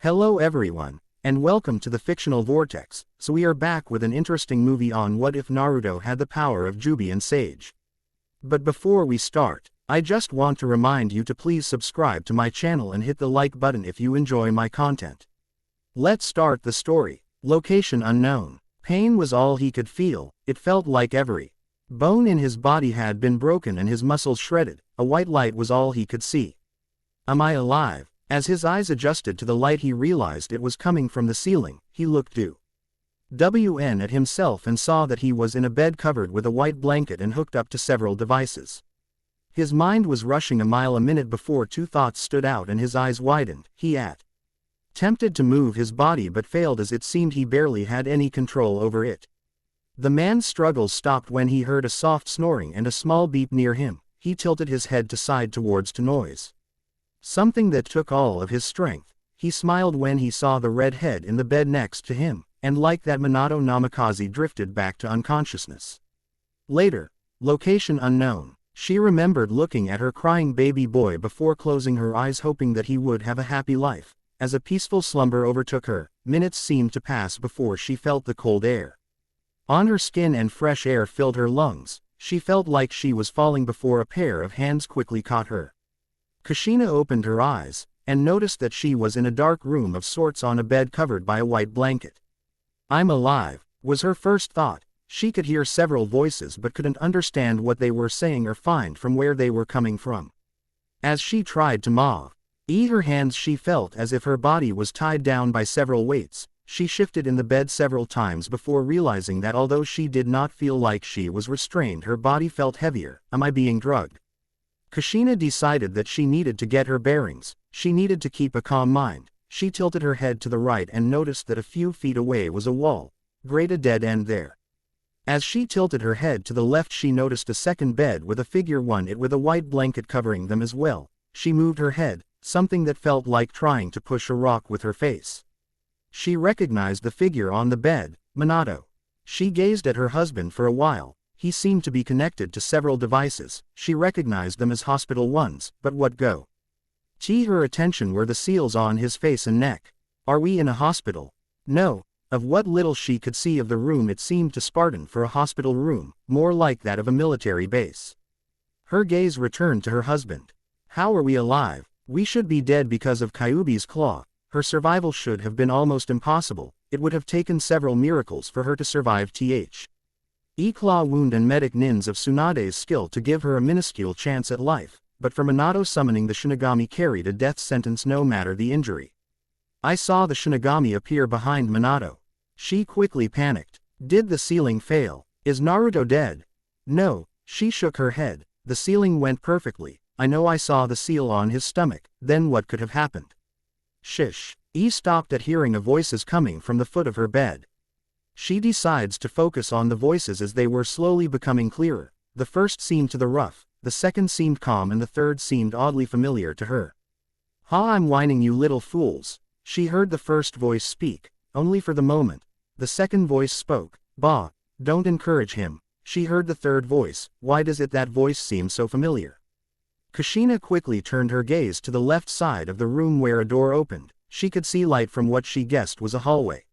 Hello everyone, and welcome to the Fictional Vortex. So we are back with an interesting movie on what if Naruto had the power of Jubi and Sage. But before we start, I just want to remind you to please subscribe to my channel and hit the like button if you enjoy my content. Let's start the story. Location unknown. Pain was all he could feel. It felt like every bone in his body had been broken and his muscles shredded. A white light was all he could see. Am I alive? As his eyes adjusted to the light, he realized it was coming from the ceiling. He looked down at himself and saw that he was in a bed covered with a white blanket and hooked up to several devices. His mind was rushing a mile a minute before two thoughts stood out and his eyes widened. He attempted to move his body but failed, as it seemed he barely had any control over it. The man's struggles stopped when he heard a soft snoring and a small beep near him. He tilted his head to side towards the noise. Something that took all of his strength. He smiled when he saw the red head in the bed next to him, and like that, Minato Namikaze drifted back to unconsciousness. Later. Location unknown. She remembered looking at her crying baby boy before closing her eyes, hoping that he would have a happy life. As a peaceful slumber overtook her, minutes seemed to pass before she felt the cold air on her skin and fresh air filled her lungs. She felt like she was falling before a pair of hands quickly caught her. Kushina opened her eyes, and noticed that she was in a dark room of sorts on a bed covered by a white blanket. I'm alive, was her first thought. She could hear several voices but couldn't understand what they were saying or find from where they were coming from. As she tried to move her hands, she felt as if her body was tied down by several weights. She shifted in the bed several times before realizing that although she did not feel like she was restrained, her body felt heavier. Am I being drugged? Kushina decided that she needed to get her bearings. She needed to keep a calm mind. She tilted her head to the right and noticed that a few feet away was a wall. Great, a dead end there. As she tilted her head to the left, she noticed a second bed with a figure on it with a white blanket covering them as well. She moved her head, something that felt like trying to push a rock with her face. She recognized the figure on the bed, Minato. She gazed at her husband for a while. He seemed to be connected to several devices. She recognized them as hospital ones, but what got her attention were the seals on his face and neck. Are we in a hospital? No. Of what little she could see of the room, it seemed too Spartan for a hospital room, more like that of a military base. Her gaze returned to her husband. How are we alive? We should be dead because of Kyuubi's claw. Her survival should have been almost impossible. It would have taken several miracles for her to survive claw wound and medic nins of Tsunade's skill to give her a minuscule chance at life, but for Minato summoning the Shinigami carried a death sentence no matter the injury. I saw the Shinigami appear behind Minato. She quickly panicked. Did the ceiling fail? Is Naruto dead? No. She shook her head. The ceiling went perfectly. I know, I saw the seal on his stomach. Then what could have happened? Shish. Stopped at hearing of voices coming from the foot of her bed. She decides to focus on the voices as they were slowly becoming clearer. The first seemed to the rough, the second seemed calm, and the third seemed oddly familiar to her. Ha, I'm whining, you little fools. She heard the first voice speak, only for the moment. The second voice spoke. Bah, don't encourage him. She heard the third voice. Why does that voice seem so familiar? Kushina quickly turned her gaze to the left side of the room where a door opened. She could see light from what she guessed was a hallway.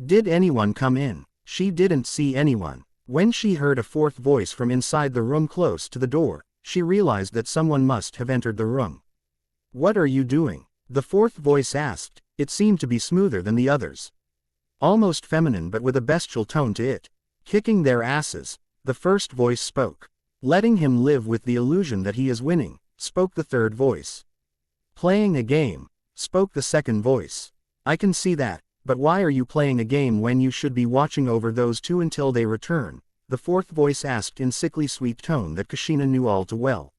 Did anyone come in? She didn't see anyone. When she heard a fourth voice from inside the room close to the door, she realized that someone must have entered the room. What are you doing? The fourth voice asked. It seemed to be smoother than the others. Almost feminine, but with a bestial tone to it. Kicking their asses. The first voice spoke. Letting him live with the illusion that he is winning, spoke the third voice. Playing a game, spoke the second voice. I can see that. But why are you playing a game when you should be watching over those two until they return? The fourth voice asked in sickly sweet tone that Kushina knew all too well.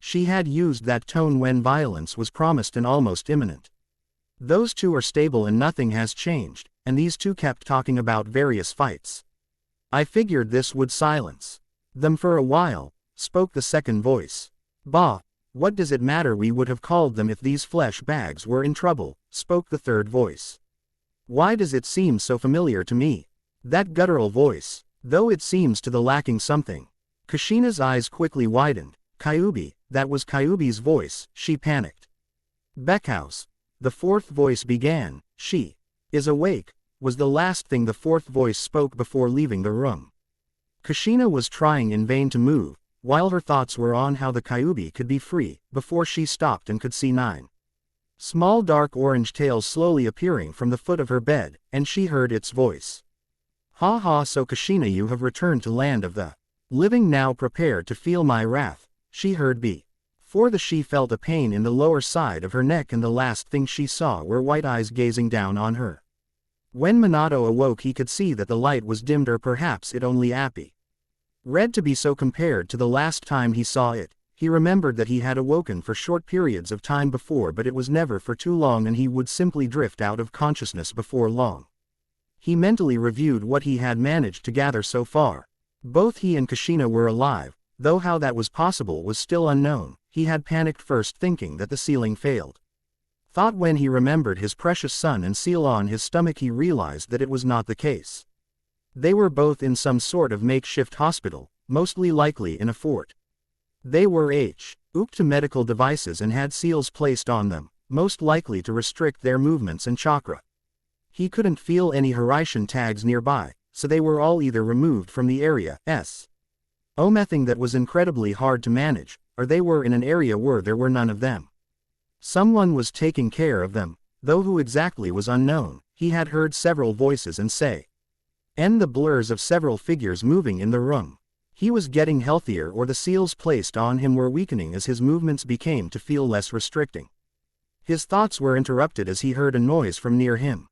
She had used that tone when violence was promised and almost imminent. Those two are stable and nothing has changed, and these two kept talking about various fights. I figured this would silence them for a while, spoke the second voice. Bah, what does it matter? We would have called them if these flesh bags were in trouble, spoke the third voice. Why does it seem so familiar to me? That guttural voice, though it seems to the lacking something. Kushina's eyes quickly widened. Kyuubi, that was Kyuubi's voice. She panicked. Beckhouse. The fourth voice began. She is awake, was the last thing the fourth voice spoke before leaving the room. Kushina was trying in vain to move, while her thoughts were on how the Kyuubi could be free, before she stopped and could see 9 small dark orange tails slowly appearing from the foot of her bed, and she heard its voice. Ha ha, so Kushina, you have returned to land of the living, now prepare to feel my wrath, she heard B. For she felt a pain in the lower side of her neck, and the last thing she saw were white eyes gazing down on her. When Minato awoke, he could see that the light was dimmed, or perhaps it only appy red to be so compared to the last time he saw it. He remembered that he had awoken for short periods of time before, but it was never for too long, and he would simply drift out of consciousness before long. He mentally reviewed what he had managed to gather so far. Both he and Kushina were alive, though how that was possible was still unknown. He had panicked first, thinking that the ceiling failed. Thought when he remembered his precious son and seal on his stomach, he realized that it was not the case. They were both in some sort of makeshift hospital, mostly likely in a fort. They were hooked to medical devices and had seals placed on them, most likely to restrict their movements and chakra. He couldn't feel any Hiraishin tags nearby, so they were all either removed from the area mething that was incredibly hard to manage, or they were in an area where there were none of them. Someone was taking care of them, though who exactly was unknown. He had heard several voices and the blurs of several figures moving in the room. He was getting healthier, or the seals placed on him were weakening as his movements became to feel less restricting. His thoughts were interrupted as he heard a noise from near him.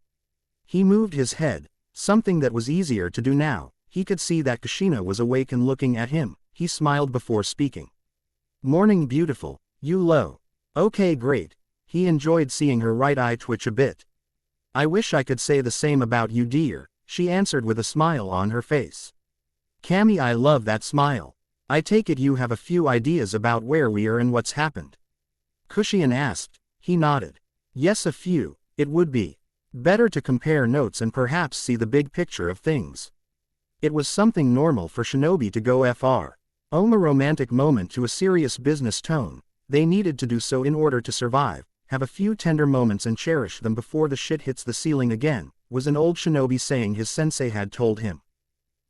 He moved his head, something that was easier to do now. He could see that Kushina was awake and looking at him. He smiled before speaking. Morning, beautiful, you low. Okay, great. He enjoyed seeing her right eye twitch a bit. I wish I could say the same about you, dear, she answered with a smile on her face. Cammy, I love that smile. I take it you have a few ideas about where we are and what's happened? Kushina asked. He nodded. Yes, a few. It would be better to compare notes and perhaps see the big picture of things. It was something normal for shinobi to go from a romantic moment to a serious business tone. They needed to do so in order to survive, have a few tender moments and cherish them before the shit hits the ceiling again, was an old shinobi saying his sensei had told him.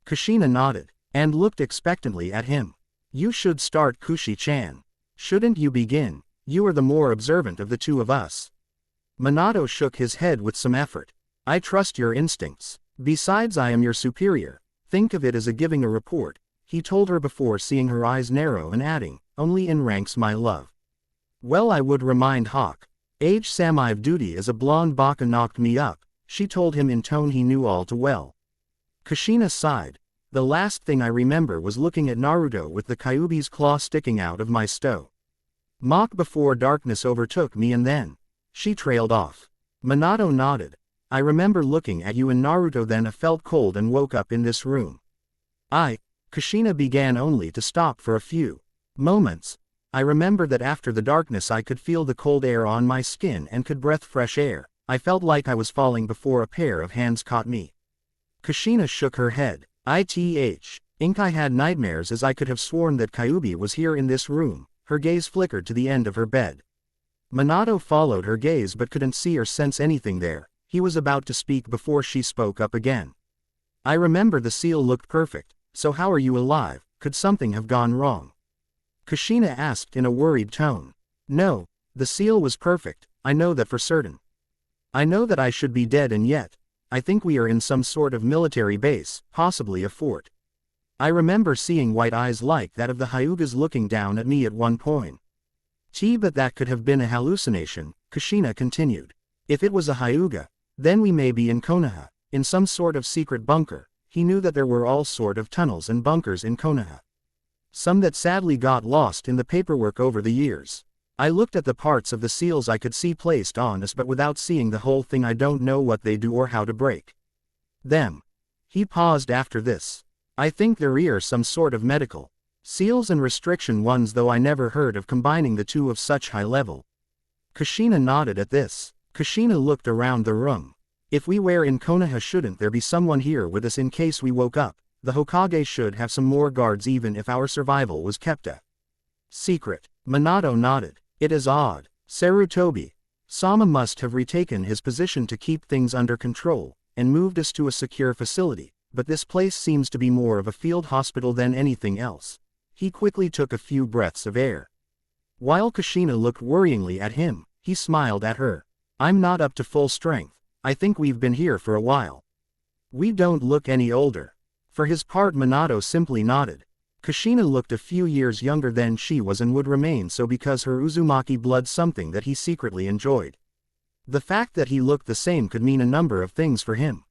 Kushina nodded, and looked expectantly at him. You should start, Kushi-chan. Shouldn't you begin? You are the more observant of the two of us. Minato shook his head with some effort. I trust your instincts. Besides, I am your superior. Think of it as giving a report, he told her before seeing her eyes narrow and adding, only in ranks, my love. Well, I would remind Hawk. Age Samai of duty as a blonde baka knocked me up, she told him in tone he knew all too well. Kushina sighed. The last thing I remember was looking at Naruto with the Kyuubi's claw sticking out of my stove. Mock before darkness overtook me, and then she trailed off. Minato nodded. I remember looking at you and Naruto then. I felt cold and woke up in this room. Kushina began only to stop for a few moments. I remember that after the darkness I could feel the cold air on my skin and could breathe fresh air. I felt like I was falling before a pair of hands caught me. Kushina shook her head. I had nightmares, as I could have sworn that Kyuubi was here in this room. Her gaze flickered to the end of her bed. Minato followed her gaze but couldn't see or sense anything there. He was about to speak before she spoke up again. I remember the seal looked perfect, so how are you alive? Could something have gone wrong? Kushina asked in a worried tone. No, the seal was perfect, I know that for certain. I know that I should be dead, and yet, I think we are in some sort of military base, possibly a fort. I remember seeing white eyes like that of the Hyugas looking down at me at one point. But that could have been a hallucination, Kushina continued. If it was a Hyuga, then we may be in Konoha, in some sort of secret bunker. He knew that there were all sort of tunnels and bunkers in Konoha. Some that sadly got lost in the paperwork over the years. I looked at the parts of the seals I could see placed on us, but without seeing the whole thing I don't know what they do or how to break them. He paused after this. I think there are some sort of medical seals and restriction ones, though I never heard of combining the two of such high level. Kushina nodded at this. Kushina looked around the room. If we were in Konoha, shouldn't there be someone here with us in case we woke up? The Hokage should have some more guards even if our survival was kept a secret. Minato nodded. It is odd. Sarutobi. Sama must have retaken his position to keep things under control, and moved us to a secure facility, but this place seems to be more of a field hospital than anything else. He quickly took a few breaths of air. While Kushina looked worryingly at him, he smiled at her. I'm not up to full strength. I think we've been here for a while. We don't look any older. For his part, Minato simply nodded. Kushina looked a few years younger than she was and would remain so because her Uzumaki blood, something that he secretly enjoyed. The fact that he looked the same could mean a number of things for him.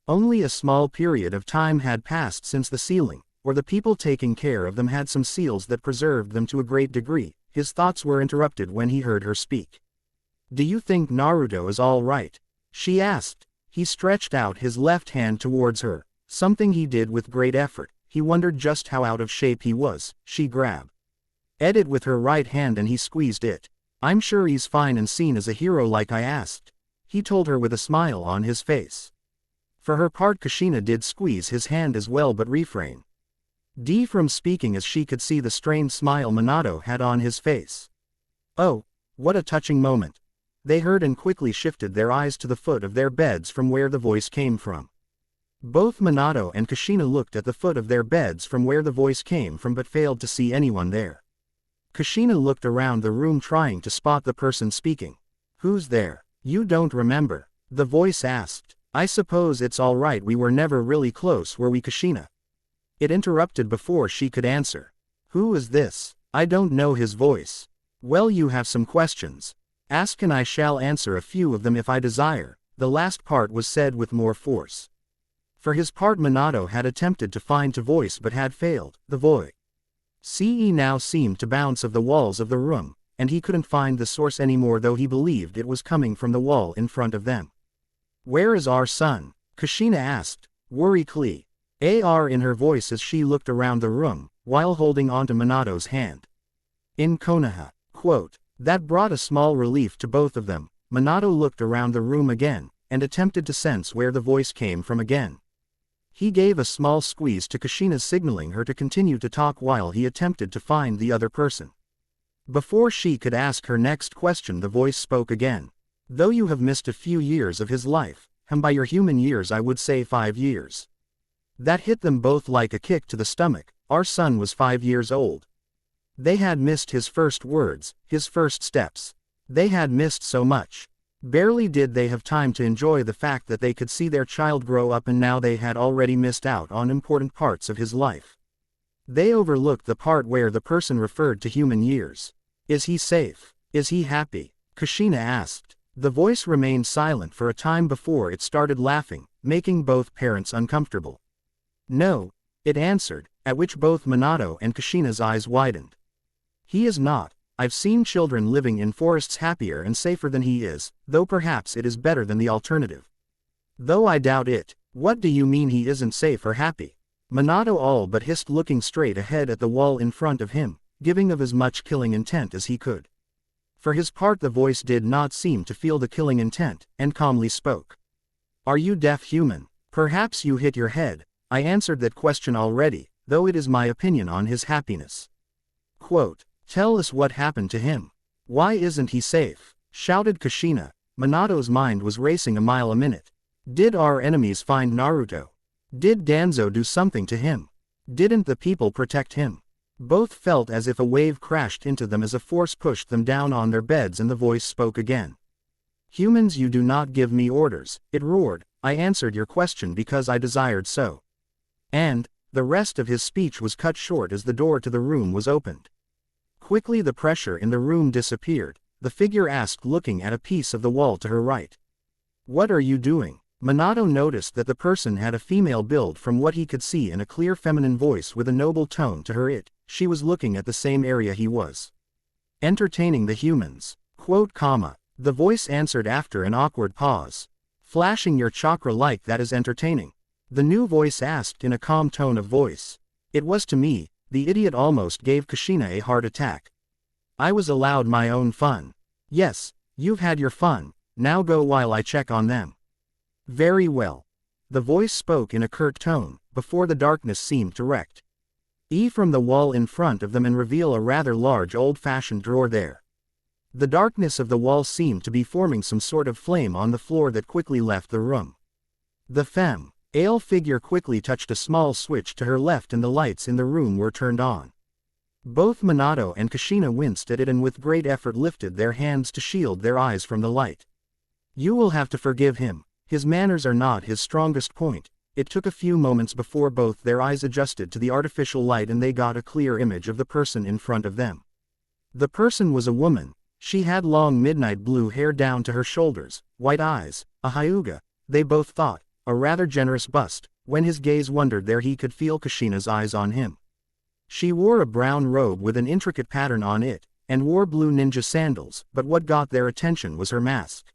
Only a small period of time had passed since the sealing, or the people taking care of them had some seals that preserved them to a great degree. His thoughts were interrupted when he heard her speak. Do you think Naruto is all right? She asked. He stretched out his left hand towards her, something he did with great effort. He wondered just how out of shape he was. She grabbed it with her right hand and he squeezed it. I'm sure he's fine and seen as a hero like I asked, he told her with a smile on his face. For her part, Kushina did squeeze his hand as well but refrained from speaking as she could see the strained smile Minato had on his face. Oh, what a touching moment. They heard and quickly shifted their eyes to the foot of their beds from where the voice came from. Both Minato and Kushina looked at the foot of their beds from where the voice came from but failed to see anyone there. Kushina looked around the room trying to spot the person speaking. Who's there? You don't remember? The voice asked. I suppose it's all right, we were never really close, were we, Kushina? It interrupted before she could answer. Who is this? I don't know his voice. Well, you have some questions. Ask and I shall answer a few of them if I desire. The last part was said with more force. For his part, Minato had attempted to find the voice but had failed. The voice now seemed to bounce off the walls of the room, and he couldn't find the source anymore, though he believed it was coming from the wall in front of them. Where is our son? Kushina asked, worriedly. AR in her voice as she looked around the room, while holding onto Minato's hand. In Konoha. Quote. That brought a small relief to both of them. Minato looked around the room again, and attempted to sense where the voice came from again. He gave a small squeeze to Kushina, signaling her to continue to talk while he attempted to find the other person. Before she could ask her next question, the voice spoke again. Though you have missed a few years of his life, and by your human years I would say 5 years. That hit them both like a kick to the stomach. Our son was 5 years old. They had missed his first words, his first steps. They had missed so much. Barely did they have time to enjoy the fact that they could see their child grow up, and now they had already missed out on important parts of his life. They overlooked the part where the person referred to human years. Is he safe? Is he happy? Kushina asked. The voice remained silent for a time before it started laughing, making both parents uncomfortable. No, it answered, at which both Minato and Kushina's eyes widened. He is not. I've seen children living in forests happier and safer than he is, though perhaps it is better than the alternative. Though I doubt it. What do you mean he isn't safe or happy? Minato all but hissed, looking straight ahead at the wall in front of him, giving of as much killing intent as he could. For his part, the voice did not seem to feel the killing intent, and calmly spoke. Are you deaf, human? Perhaps you hit your head. I answered that question already, though it is my opinion on his happiness. Quote. Tell us what happened to him. Why isn't he safe? Shouted Kushina. Minato's mind was racing a mile a minute. Did our enemies find Naruto? Did Danzo do something to him? Didn't the people protect him? Both felt as if a wave crashed into them as a force pushed them down on their beds, and the voice spoke again. Humans, you do not give me orders, it roared. I answered your question because I desired so. And the rest of his speech was cut short as the door to the room was opened. Quickly the pressure in the room disappeared. The figure asked, looking at a piece of the wall to her right. What are you doing? Minato noticed that the person had a female build from what he could see, in a clear feminine voice with a noble tone to her. She was looking at the same area he was. Entertaining the humans. Quote, comma. The voice answered after an awkward pause. Flashing your chakra like that is entertaining. The new voice asked in a calm tone of voice. It was to me. The idiot almost gave Kushina a heart attack. I was allowed my own fun. Yes, you've had your fun, now go while I check on them. Very well. The voice spoke in a curt tone, before the darkness seemed to wreck from the wall in front of them and reveal a rather large old-fashioned drawer there. The darkness of the wall seemed to be forming some sort of flame on the floor that quickly left the room. The femme-ale figure quickly touched a small switch to her left and the lights in the room were turned on. Both Minato and Kushina winced at it and with great effort lifted their hands to shield their eyes from the light. You will have to forgive him. His manners are not his strongest point. It took a few moments before both their eyes adjusted to the artificial light and they got a clear image of the person in front of them. The person was a woman. She had long midnight blue hair down to her shoulders, white eyes, a hyuga, they both thought, a rather generous bust. When his gaze wandered there he could feel Kushina's eyes on him. She wore a brown robe with an intricate pattern on it, and wore blue ninja sandals, but what got their attention was her mask.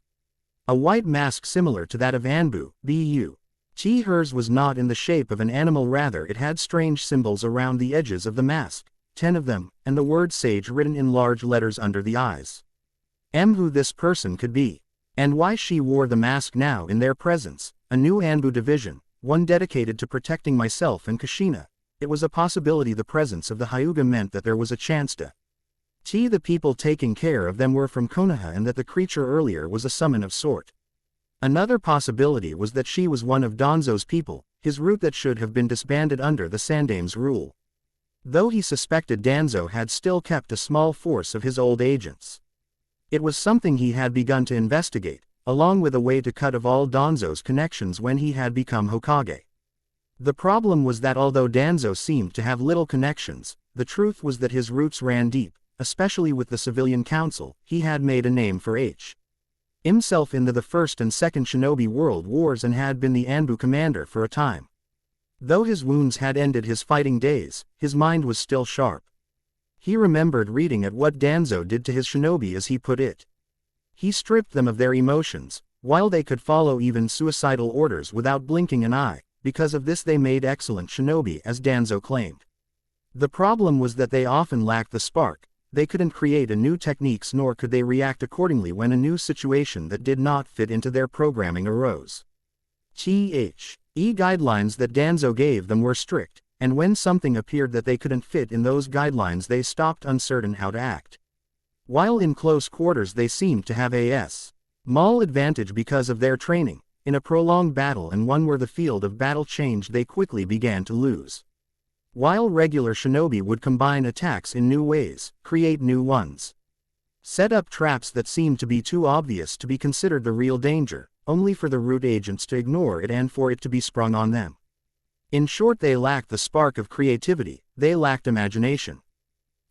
A white mask similar to that of Anbu, but hers was not in the shape of an animal, rather it had strange symbols around the edges of the mask, 10 of them, and the word sage written in large letters under the eyes. Who this person could be, and why she wore the mask now in their presence. A new Anbu division, one dedicated to protecting myself and Kushina. It was a possibility the presence of the hyuga meant that there was a chance to the people taking care of them were from Konoha and that the creature earlier was a summon of sort. Another possibility was that she was one of Danzo's people, his route that should have been disbanded under the Sandame's rule. Though he suspected Danzo had still kept a small force of his old agents. It was something he had begun to investigate, along with a way to cut off all Danzo's connections when he had become Hokage. The problem was that although Danzo seemed to have little connections, the truth was that his roots ran deep, especially with the civilian council. He had made a name for himself in the First and Second Shinobi World Wars and had been the Anbu commander for a time. Though his wounds had ended his fighting days, his mind was still sharp. He remembered reading at what Danzo did to his shinobi, as he put it. He stripped them of their emotions, while they could follow even suicidal orders without blinking an eye. Because of this they made excellent shinobi, as Danzo claimed. The problem was that they often lacked the spark. They couldn't create a new techniques nor could they react accordingly when a new situation that did not fit into their programming arose. Guidelines that Danzo gave them were strict, and when something appeared that they couldn't fit in those guidelines they stopped, uncertain how to act. While in close quarters they seemed to have a small advantage because of their training. In a prolonged battle and one where the field of battle changed they quickly began to lose. While regular shinobi would combine attacks in new ways, create new ones. Set up traps that seemed to be too obvious to be considered the real danger, only for the root agents to ignore it and for it to be sprung on them. In short, they lacked the spark of creativity, they lacked imagination.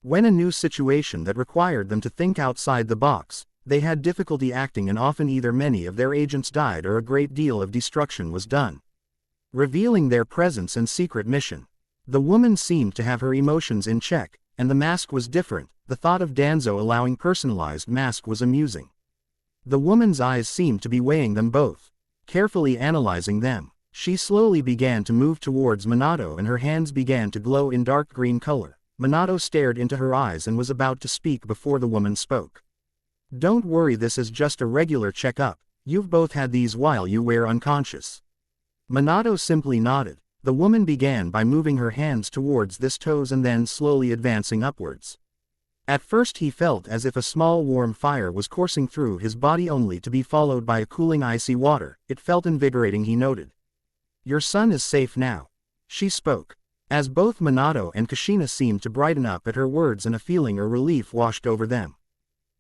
When a new situation that required them to think outside the box, they had difficulty acting and often either many of their agents died or a great deal of destruction was done. Revealing their presence and secret mission. The woman seemed to have her emotions in check, and the mask was different. The thought of Danzo allowing personalized mask was amusing. The woman's eyes seemed to be weighing them both. Carefully analyzing them, she slowly began to move towards Minato and her hands began to glow in dark green color. Minato stared into her eyes and was about to speak before the woman spoke. Don't worry, this is just a regular checkup. You've both had these while you were unconscious. Minato simply nodded. The woman began by moving her hands towards his toes and then slowly advancing upwards. At first he felt as if a small warm fire was coursing through his body only to be followed by a cooling icy water. It felt invigorating, he noted. Your son is safe now. She spoke. As both Minato and Kushina seemed to brighten up at her words and a feeling of relief washed over them.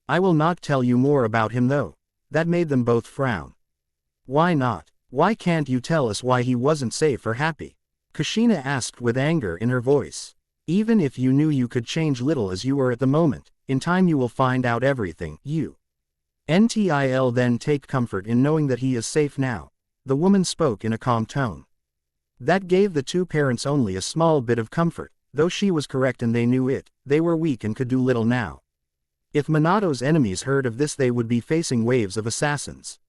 I will not tell you more about him though. That made them both frown. Why not? Why can't you tell us why he wasn't safe or happy? Kushina asked with anger in her voice. Even if you knew you could change little as you were at the moment, in time you will find out everything. Until then take comfort in knowing that he is safe now. The woman spoke in a calm tone. That gave the two parents only a small bit of comfort. Though she was correct and they knew it, they were weak and could do little now. If Minato's enemies heard of this they would be facing waves of assassins.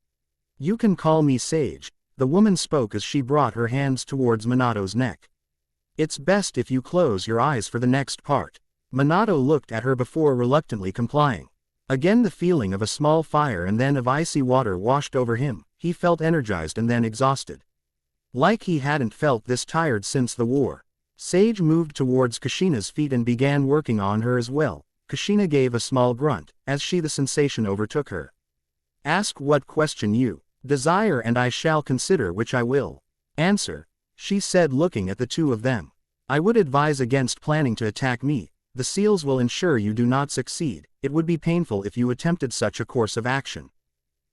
You can call me Sage, the woman spoke as she brought her hands towards Minato's neck. It's best if you close your eyes for the next part. Minato looked at her before reluctantly complying. Again the feeling of a small fire and then of icy water washed over him. He felt energized and then exhausted. Like he hadn't felt this tired since the war. Sage moved towards Kushina's feet and began working on her as well. Kushina gave a small grunt, as the sensation overtook her. Ask what question you desire and I shall consider which I will answer, she said looking at the two of them. I would advise against planning to attack me. The seals will ensure you do not succeed. It would be painful if you attempted such a course of action.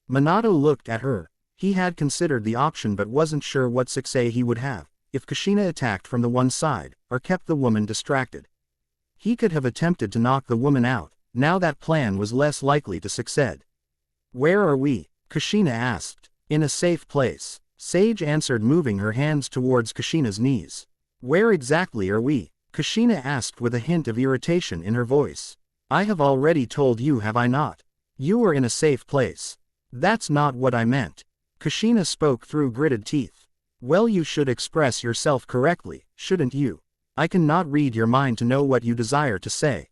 Minato looked at her. He had considered the option but wasn't sure what success he would have, if Kushina attacked from the one side, or kept the woman distracted. He could have attempted to knock the woman out. Now that plan was less likely to succeed. Where are we? Kushina asked. In a safe place, Sage answered, moving her hands towards Kushina's knees. Where exactly are we? Kushina asked with a hint of irritation in her voice. I have already told you, have I not? You are in a safe place. That's not what I meant. Kushina spoke through gritted teeth. Well, you should express yourself correctly, shouldn't you? I cannot read your mind to know what you desire to say.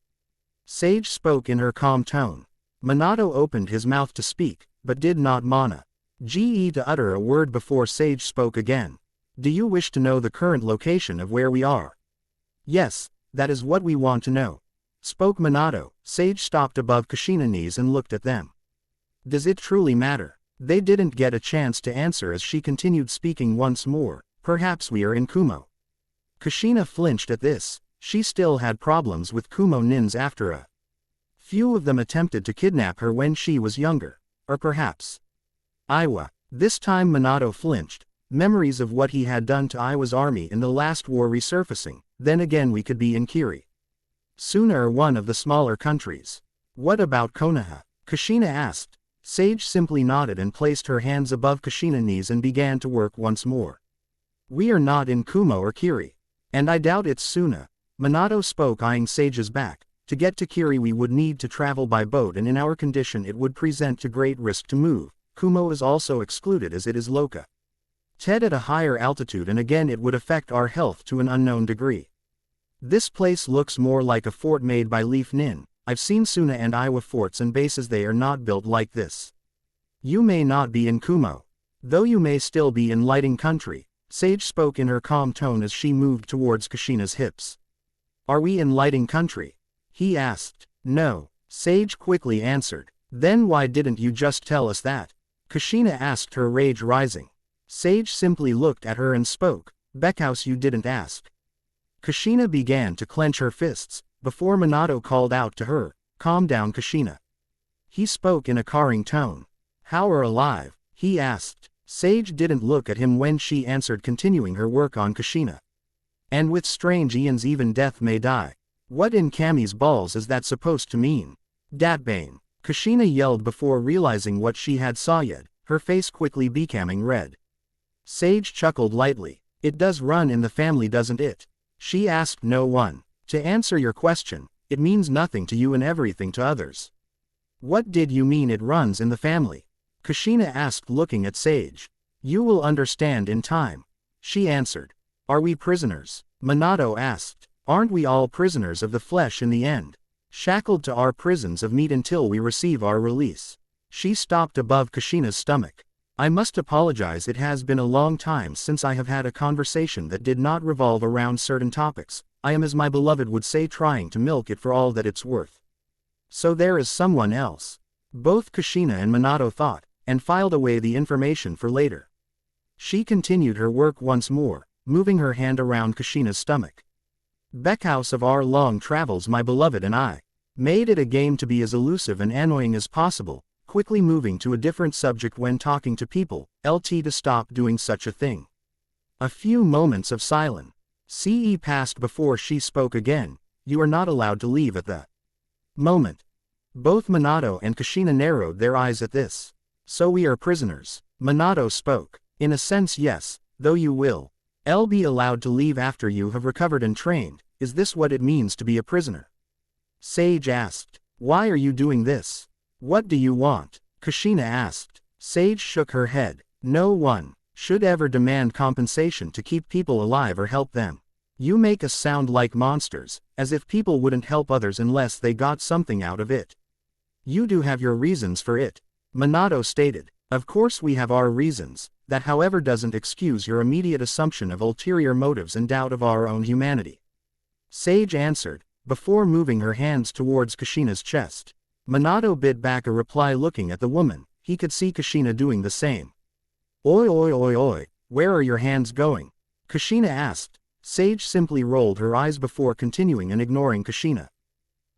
Sage spoke in her calm tone. Minato opened his mouth to speak, but did not to utter a word before Sage spoke again. Do you wish to know the current location of where we are? Yes, that is what we want to know. Spoke Minato. Sage stopped above Kushina's knees and looked at them. Does it truly matter? They didn't get a chance to answer as she continued speaking once more. Perhaps we are in Kumo. Kushina flinched at this. She still had problems with Kumo nins after a few of them attempted to kidnap her when she was younger. Or perhaps Iwa. This time Minato flinched. Memories of what he had done to Iwa's army in the last war resurfacing. Then again, we could be in Kiri. Sooner or one of the smaller countries. What about Konoha? Kushina asked. Sage simply nodded and placed her hands above Kushina's knees and began to work once more. We are not in Kumo or Kiri. And I doubt it's Suna. Minato spoke, eyeing Sage's back. To get to Kiri we would need to travel by boat, and in our condition it would present a great risk to move. Kumo is also excluded as it is located at a higher altitude, and again it would affect our health to an unknown degree. This place looks more like a fort made by Leaf Nin. I've seen Suna and Iwa forts and bases, they are not built like this. You may not be in Kumo. Though you may still be in Lighting Country. Sage spoke in her calm tone as she moved towards Kushina's hips. Are we in Lighting Country? He asked. No. Sage quickly answered. Then why didn't you just tell us that? Kushina asked, her rage rising. Sage simply looked at her and spoke. Beckhouse, you didn't ask. Kushina began to clench her fists, before Minato called out to her, calm down Kushina. He spoke in a cawing tone. How are alive? He asked. Sage didn't look at him when she answered, continuing her work on Kushina. And with strange eons even death may die. What in Kami's balls is that supposed to mean? Datbane. Kushina yelled before realizing what she had saw yet, her face quickly becoming red. Sage chuckled lightly. It does run in the family, doesn't it? She asked. No one. To answer your question, it means nothing to you and everything to others. What did you mean it runs in the family? Kushina asked, looking at Sage. You will understand in time. She answered. Are we prisoners? Minato asked. Aren't we all prisoners of the flesh in the end? Shackled to our prisons of meat until we receive our release. She stopped above Kushina's stomach. I must apologize, it has been a long time since I have had a conversation that did not revolve around certain topics. I am, as my beloved would say, trying to milk it for all that it's worth. So there is someone else. Both Kushina and Minato thought, and filed away the information for later. She continued her work once more, moving her hand around Kushina's stomach. Beckhouse, of our long travels my beloved and I made it a game to be as elusive and annoying as possible, quickly moving to a different subject when talking to people, to stop doing such a thing. A few moments of silence. Passed before she spoke again. You are not allowed to leave at the moment. Both Minato and Kushina narrowed their eyes at this. So we are prisoners. Minato spoke. In a sense, yes, though you will be allowed to leave after you have recovered and trained. Is this what it means to be a prisoner? Sage asked. Why are you doing this? What do you want? Kushina asked. Sage shook her head. No one should ever demand compensation to keep people alive or help them. You make us sound like monsters, as if people wouldn't help others unless they got something out of it. You do have your reasons for it. Minato stated. Of course we have our reasons. That however doesn't excuse your immediate assumption of ulterior motives and doubt of our own humanity. Sage answered. before moving her hands towards Kushina's chest. Minato bit back a reply looking at the woman. He could see Kushina doing the same. Oi oi oi oi, where are your hands going? Kushina asked. Sage simply rolled her eyes before continuing and ignoring Kushina.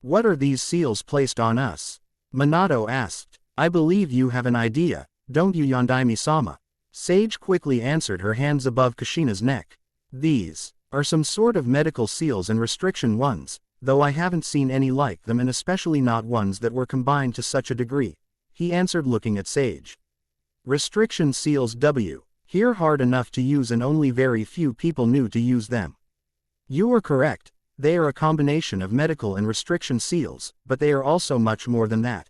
What are these seals placed on us? Minato asked. I believe you have an idea, don't you, Yondaime-sama? Sage quickly answered, her hands above Kushina's neck. These are some sort of medical seals and restriction ones, though I haven't seen any like them, and especially not ones that were combined to such a degree, he answered looking at Sage. Restriction seals here hard enough to use and only very few people knew to use them. You are correct, they are a combination of medical and restriction seals, but they are also much more than that.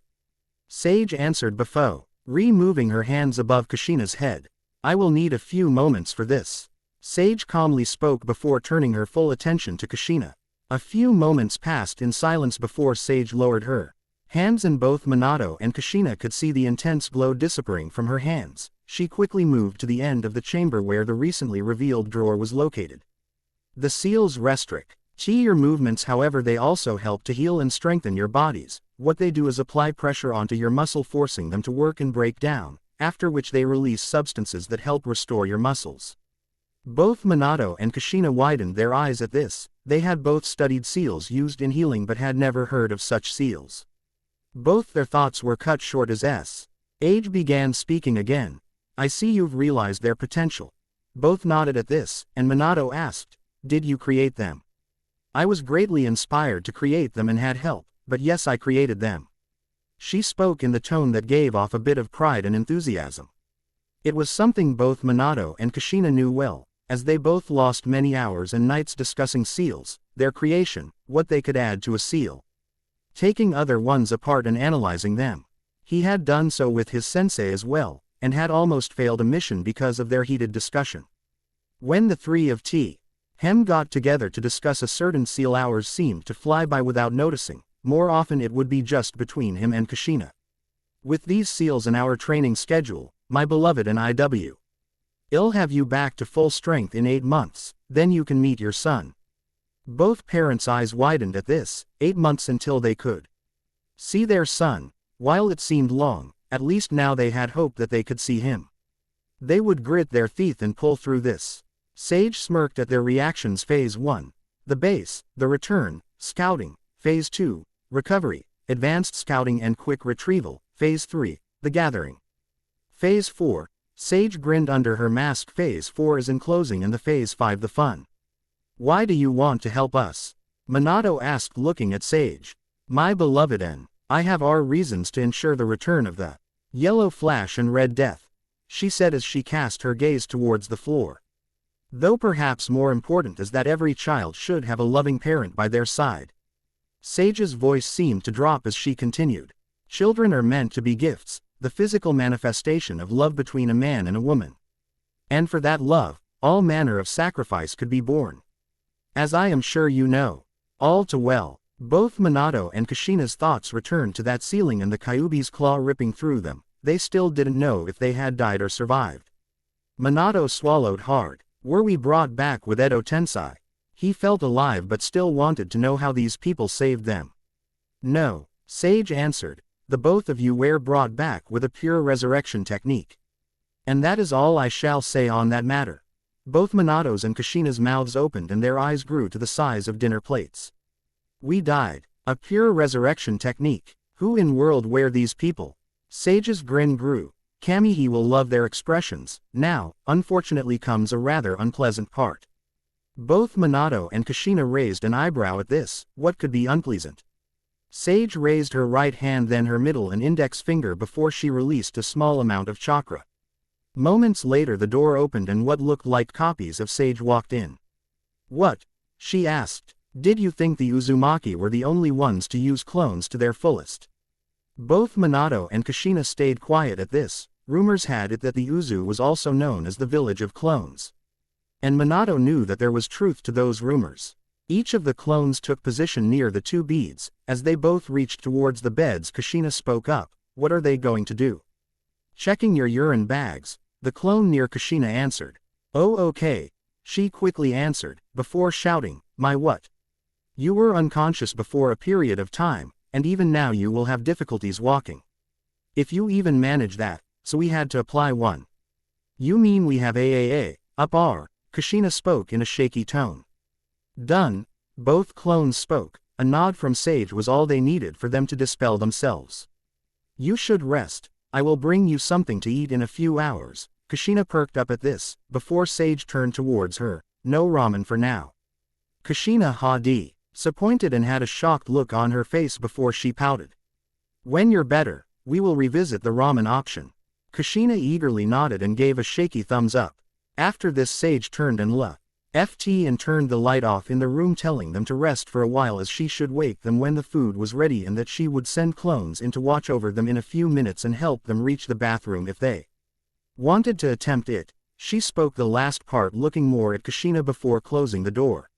Sage answered before removing her hands above Kushina's head. I will need a few moments for this. Sage calmly spoke before turning her full attention to Kushina. A few moments passed in silence before Sage lowered her hands, and both Minato and Kushina could see the intense glow dissipating from her hands. She quickly moved to the end of the chamber where the recently revealed drawer was located. The seals restrict your movements, however they also help to heal and strengthen your bodies. What they do is apply pressure onto your muscle, forcing them to work and break down, after which they release substances that help restore your muscles. Both Minato and Kushina widened their eyes at this. They had both studied seals used in healing but had never heard of such seals. Both their thoughts were cut short as Age began speaking again. I see you've realized their potential. Both nodded at this, and Minato asked, did you create them? I was greatly inspired to create them and had help, but yes, I created them. She spoke in the tone that gave off a bit of pride and enthusiasm. It was something both Minato and Kushina knew well, as they both lost many hours and nights discussing seals, their creation, what they could add to a seal, taking other ones apart and analyzing them. He had done so with his sensei as well, and had almost failed a mission because of their heated discussion. When the three of Hem got together to discuss a certain seal, hours seemed to fly by without noticing. More often it would be just between him and Kushina. With these seals in our training schedule, my beloved, and I'll have you back to full strength in 8 months, then you can meet your son. Both parents' eyes widened at this. 8 months until they could see their son. While it seemed long, at least now they had hope that they could see him. They would grit their teeth and pull through this. Sage smirked at their reactions. Phase 1. The base, the return, scouting. Phase 2. Recovery, advanced scouting and quick retrieval. Phase 3. The gathering. Phase 4. Sage grinned under her mask. Phase 4 is enclosing, and the Phase 5 the fun. Why do you want to help us? Minato asked looking at Sage. My beloved I have our reasons to ensure the return of the Yellow Flash and Red Death, she said as she cast her gaze towards the floor. Though perhaps more important is that every child should have a loving parent by their side. Sage's voice seemed to drop as she continued. Children are meant to be gifts, the physical manifestation of love between a man and a woman. And for that love, all manner of sacrifice could be borne. As I am sure you know all too well. Both Minato and Kushina's thoughts returned to that ceiling and the Kyuubi's claw ripping through them. They still didn't know if they had died or survived. Minato swallowed hard. Were we brought back with Edo Tensei? He felt alive but still wanted to know how these people saved them. No, Sage answered. The both of you were brought back with a pure resurrection technique. And that is all I shall say on that matter. Both Minato's and Kushina's mouths opened and their eyes grew to the size of dinner plates. We died. A pure resurrection technique. Who in world were these people? Sage's grin grew. Kamihi will love their expressions. Now, unfortunately comes a rather unpleasant part. Both Minato and Kushina raised an eyebrow at this. What could be unpleasant? Sage raised her right hand, then her middle and index finger before she released a small amount of chakra. Moments later the door opened and what looked like copies of Sage walked in. What? She asked. Did you think the Uzumaki were the only ones to use clones to their fullest? Both Minato and Kushina stayed quiet at this. Rumors had it that the Uzu was also known as the village of clones. And Minato knew that there was truth to those rumors. Each of the clones took position near the two beads. As they both reached towards the beds, Kushina spoke up. What are they going to do? Checking your urine bags, the clone near Kushina answered. Oh okay, she quickly answered, before shouting, my what? You were unconscious before a period of time, and even now you will have difficulties walking. If you even manage that, so we had to apply one. You mean we have up our, Kushina spoke in a shaky tone. Done. Both clones spoke. A nod from Sage was all they needed for them to dispel themselves. You should rest. I will bring you something to eat in a few hours. Kushina perked up at this, before Sage turned towards her. No ramen for now. Kushina disappointed and had a shocked look on her face before she pouted. When you're better, we will revisit the ramen option. Kushina eagerly nodded and gave a shaky thumbs up. After this Sage turned and left and turned the light off in the room, telling them to rest for a while as she should wake them when the food was ready and that she would send clones in to watch over them in a few minutes and help them reach the bathroom if they wanted to attempt it. She spoke the last part looking more at Kushina before closing the door.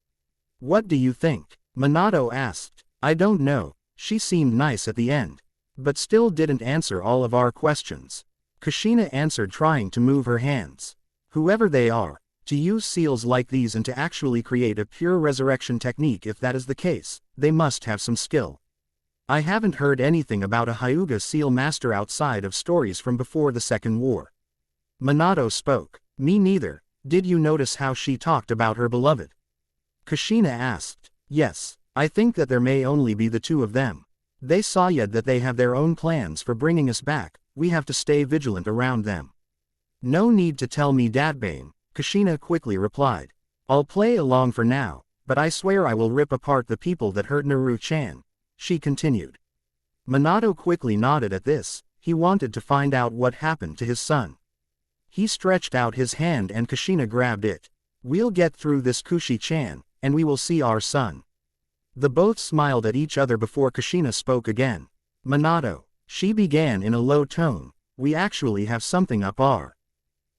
What do you think? Minato asked. I don't know. She seemed nice at the end. But still didn't answer all of our questions. Kushina answered, trying to move her hands. Whoever they are, to use seals like these and to actually create a pure resurrection technique, if that is the case, they must have some skill. I haven't heard anything about a Hyuga seal master outside of stories from before the Second War. Minato spoke. Me neither. Did you notice how she talked about her beloved? Kushina asked. Yes, I think that there may only be the two of them. They saw yet that they have their own plans for bringing us back. We have to stay vigilant around them. No need to tell me that, Bane, Kushina quickly replied. I'll play along for now, but I swear I will rip apart the people that hurt Naru-chan, she continued. Minato quickly nodded at this. He wanted to find out what happened to his son. He stretched out his hand and Kushina grabbed it. We'll get through this, Kushi-chan, and we will see our son. The both smiled at each other before Kushina spoke again. Minato, she began in a low tone, we actually have something up our.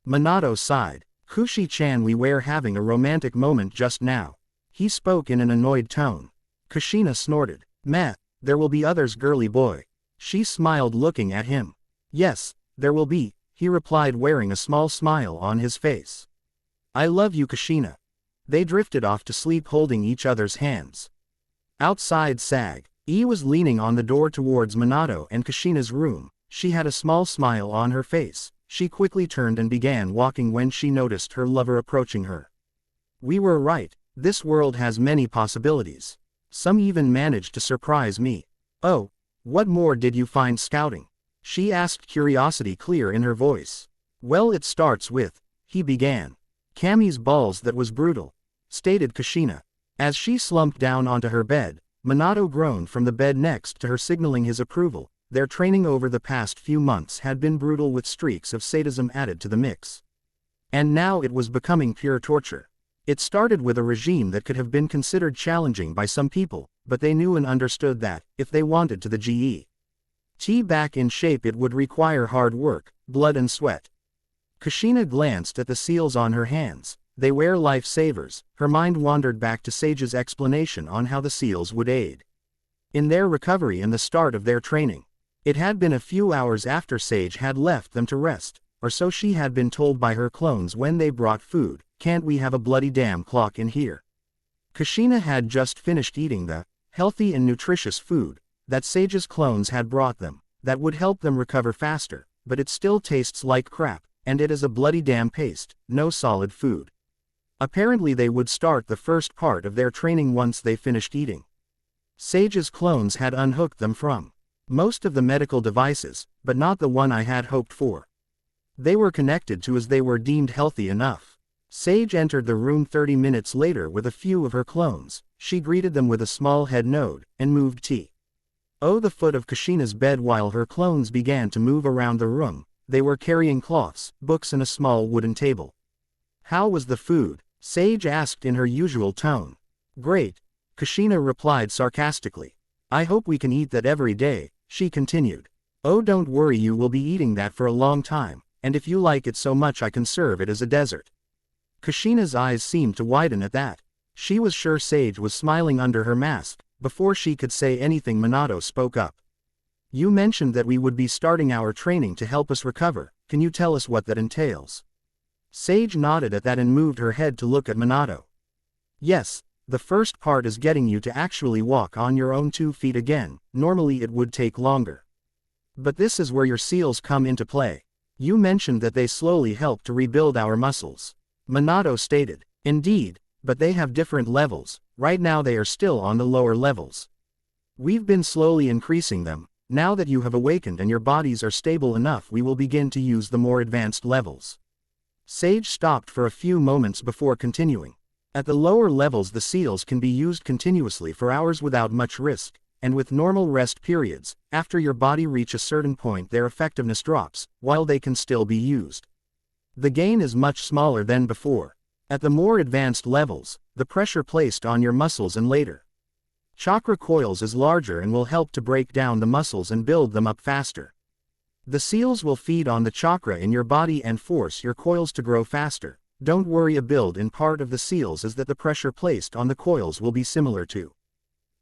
Minato sighed. Kushi-chan, we were having a romantic moment just now. He spoke in an annoyed tone. Kushina snorted. Meh, there will be others, girly boy. She smiled looking at him. Yes, there will be, he replied wearing a small smile on his face. I love you, Kushina. They drifted off to sleep holding each other's hands. Outside Sag-e was leaning on the door towards Minato and Kushina's room. She had a small smile on her face. She quickly turned and began walking when she noticed her lover approaching her. We were right, this world has many possibilities. Some even managed to surprise me. Oh, what more did you find scouting? She asked, curiosity clear in her voice. Well, it starts with, he began. Kami's balls, that was brutal, stated Kushina. As she slumped down onto her bed, Minato groaned from the bed next to her, signaling his approval. Their training over the past few months had been brutal, with streaks of sadism added to the mix. And now it was becoming pure torture. It started with a regime that could have been considered challenging by some people, but they knew and understood that, if they wanted to get back in shape, it would require hard work, blood and sweat. Kushina glanced at the seals on her hands. They were lifesavers. Her mind wandered back to Sage's explanation on how the seals would aid in their recovery and the start of their training. It had been a few hours after Sage had left them to rest, or so she had been told by her clones when they brought food. Can't we have a bloody damn clock in here? Kushina had just finished eating the healthy and nutritious food that Sage's clones had brought them. That would help them recover faster, but it still tastes like crap, and it is a bloody damn paste, no solid food. Apparently they would start the first part of their training once they finished eating. Sage's clones had unhooked them from most of the medical devices, but not the one I had hoped for. They were connected to as they were deemed healthy enough. Sage entered the room 30 minutes later with a few of her clones. She greeted them with a small head nod, and moved the foot of Kushina's bed while her clones began to move around the room. They were carrying cloths, books and a small wooden table. How was the food? Sage asked in her usual tone. Great, Kushina replied sarcastically. I hope we can eat that every day, she continued. Oh, don't worry, you will be eating that for a long time, and if you like it so much I can serve it as a dessert. Kushina's eyes seemed to widen at that. She was sure Sage was smiling under her mask. Before she could say anything, Minato spoke up. You mentioned that we would be starting our training to help us recover. Can you tell us what that entails? Sage nodded at that and moved her head to look at Minato. Yes, The first part is getting you to actually walk on your own 2 feet again. Normally it would take longer. But this is where your seals come into play. You mentioned that they slowly help to rebuild our muscles. Minato stated. Indeed, but they have different levels. Right now they are still on the lower levels. We've been slowly increasing them. Now that you have awakened and your bodies are stable enough, we will begin to use the more advanced levels. Sage stopped for a few moments before continuing. At the lower levels the seals can be used continuously for hours without much risk, and with normal rest periods. After your body reach a certain point their effectiveness drops, while they can still be used. The gain is much smaller than before. At the more advanced levels, the pressure placed on your muscles and later chakra coils is larger and will help to break down the muscles and build them up faster. The seals will feed on the chakra in your body and force your coils to grow faster. Don't worry, a build-in part of the seals is that the pressure placed on the coils will be similar to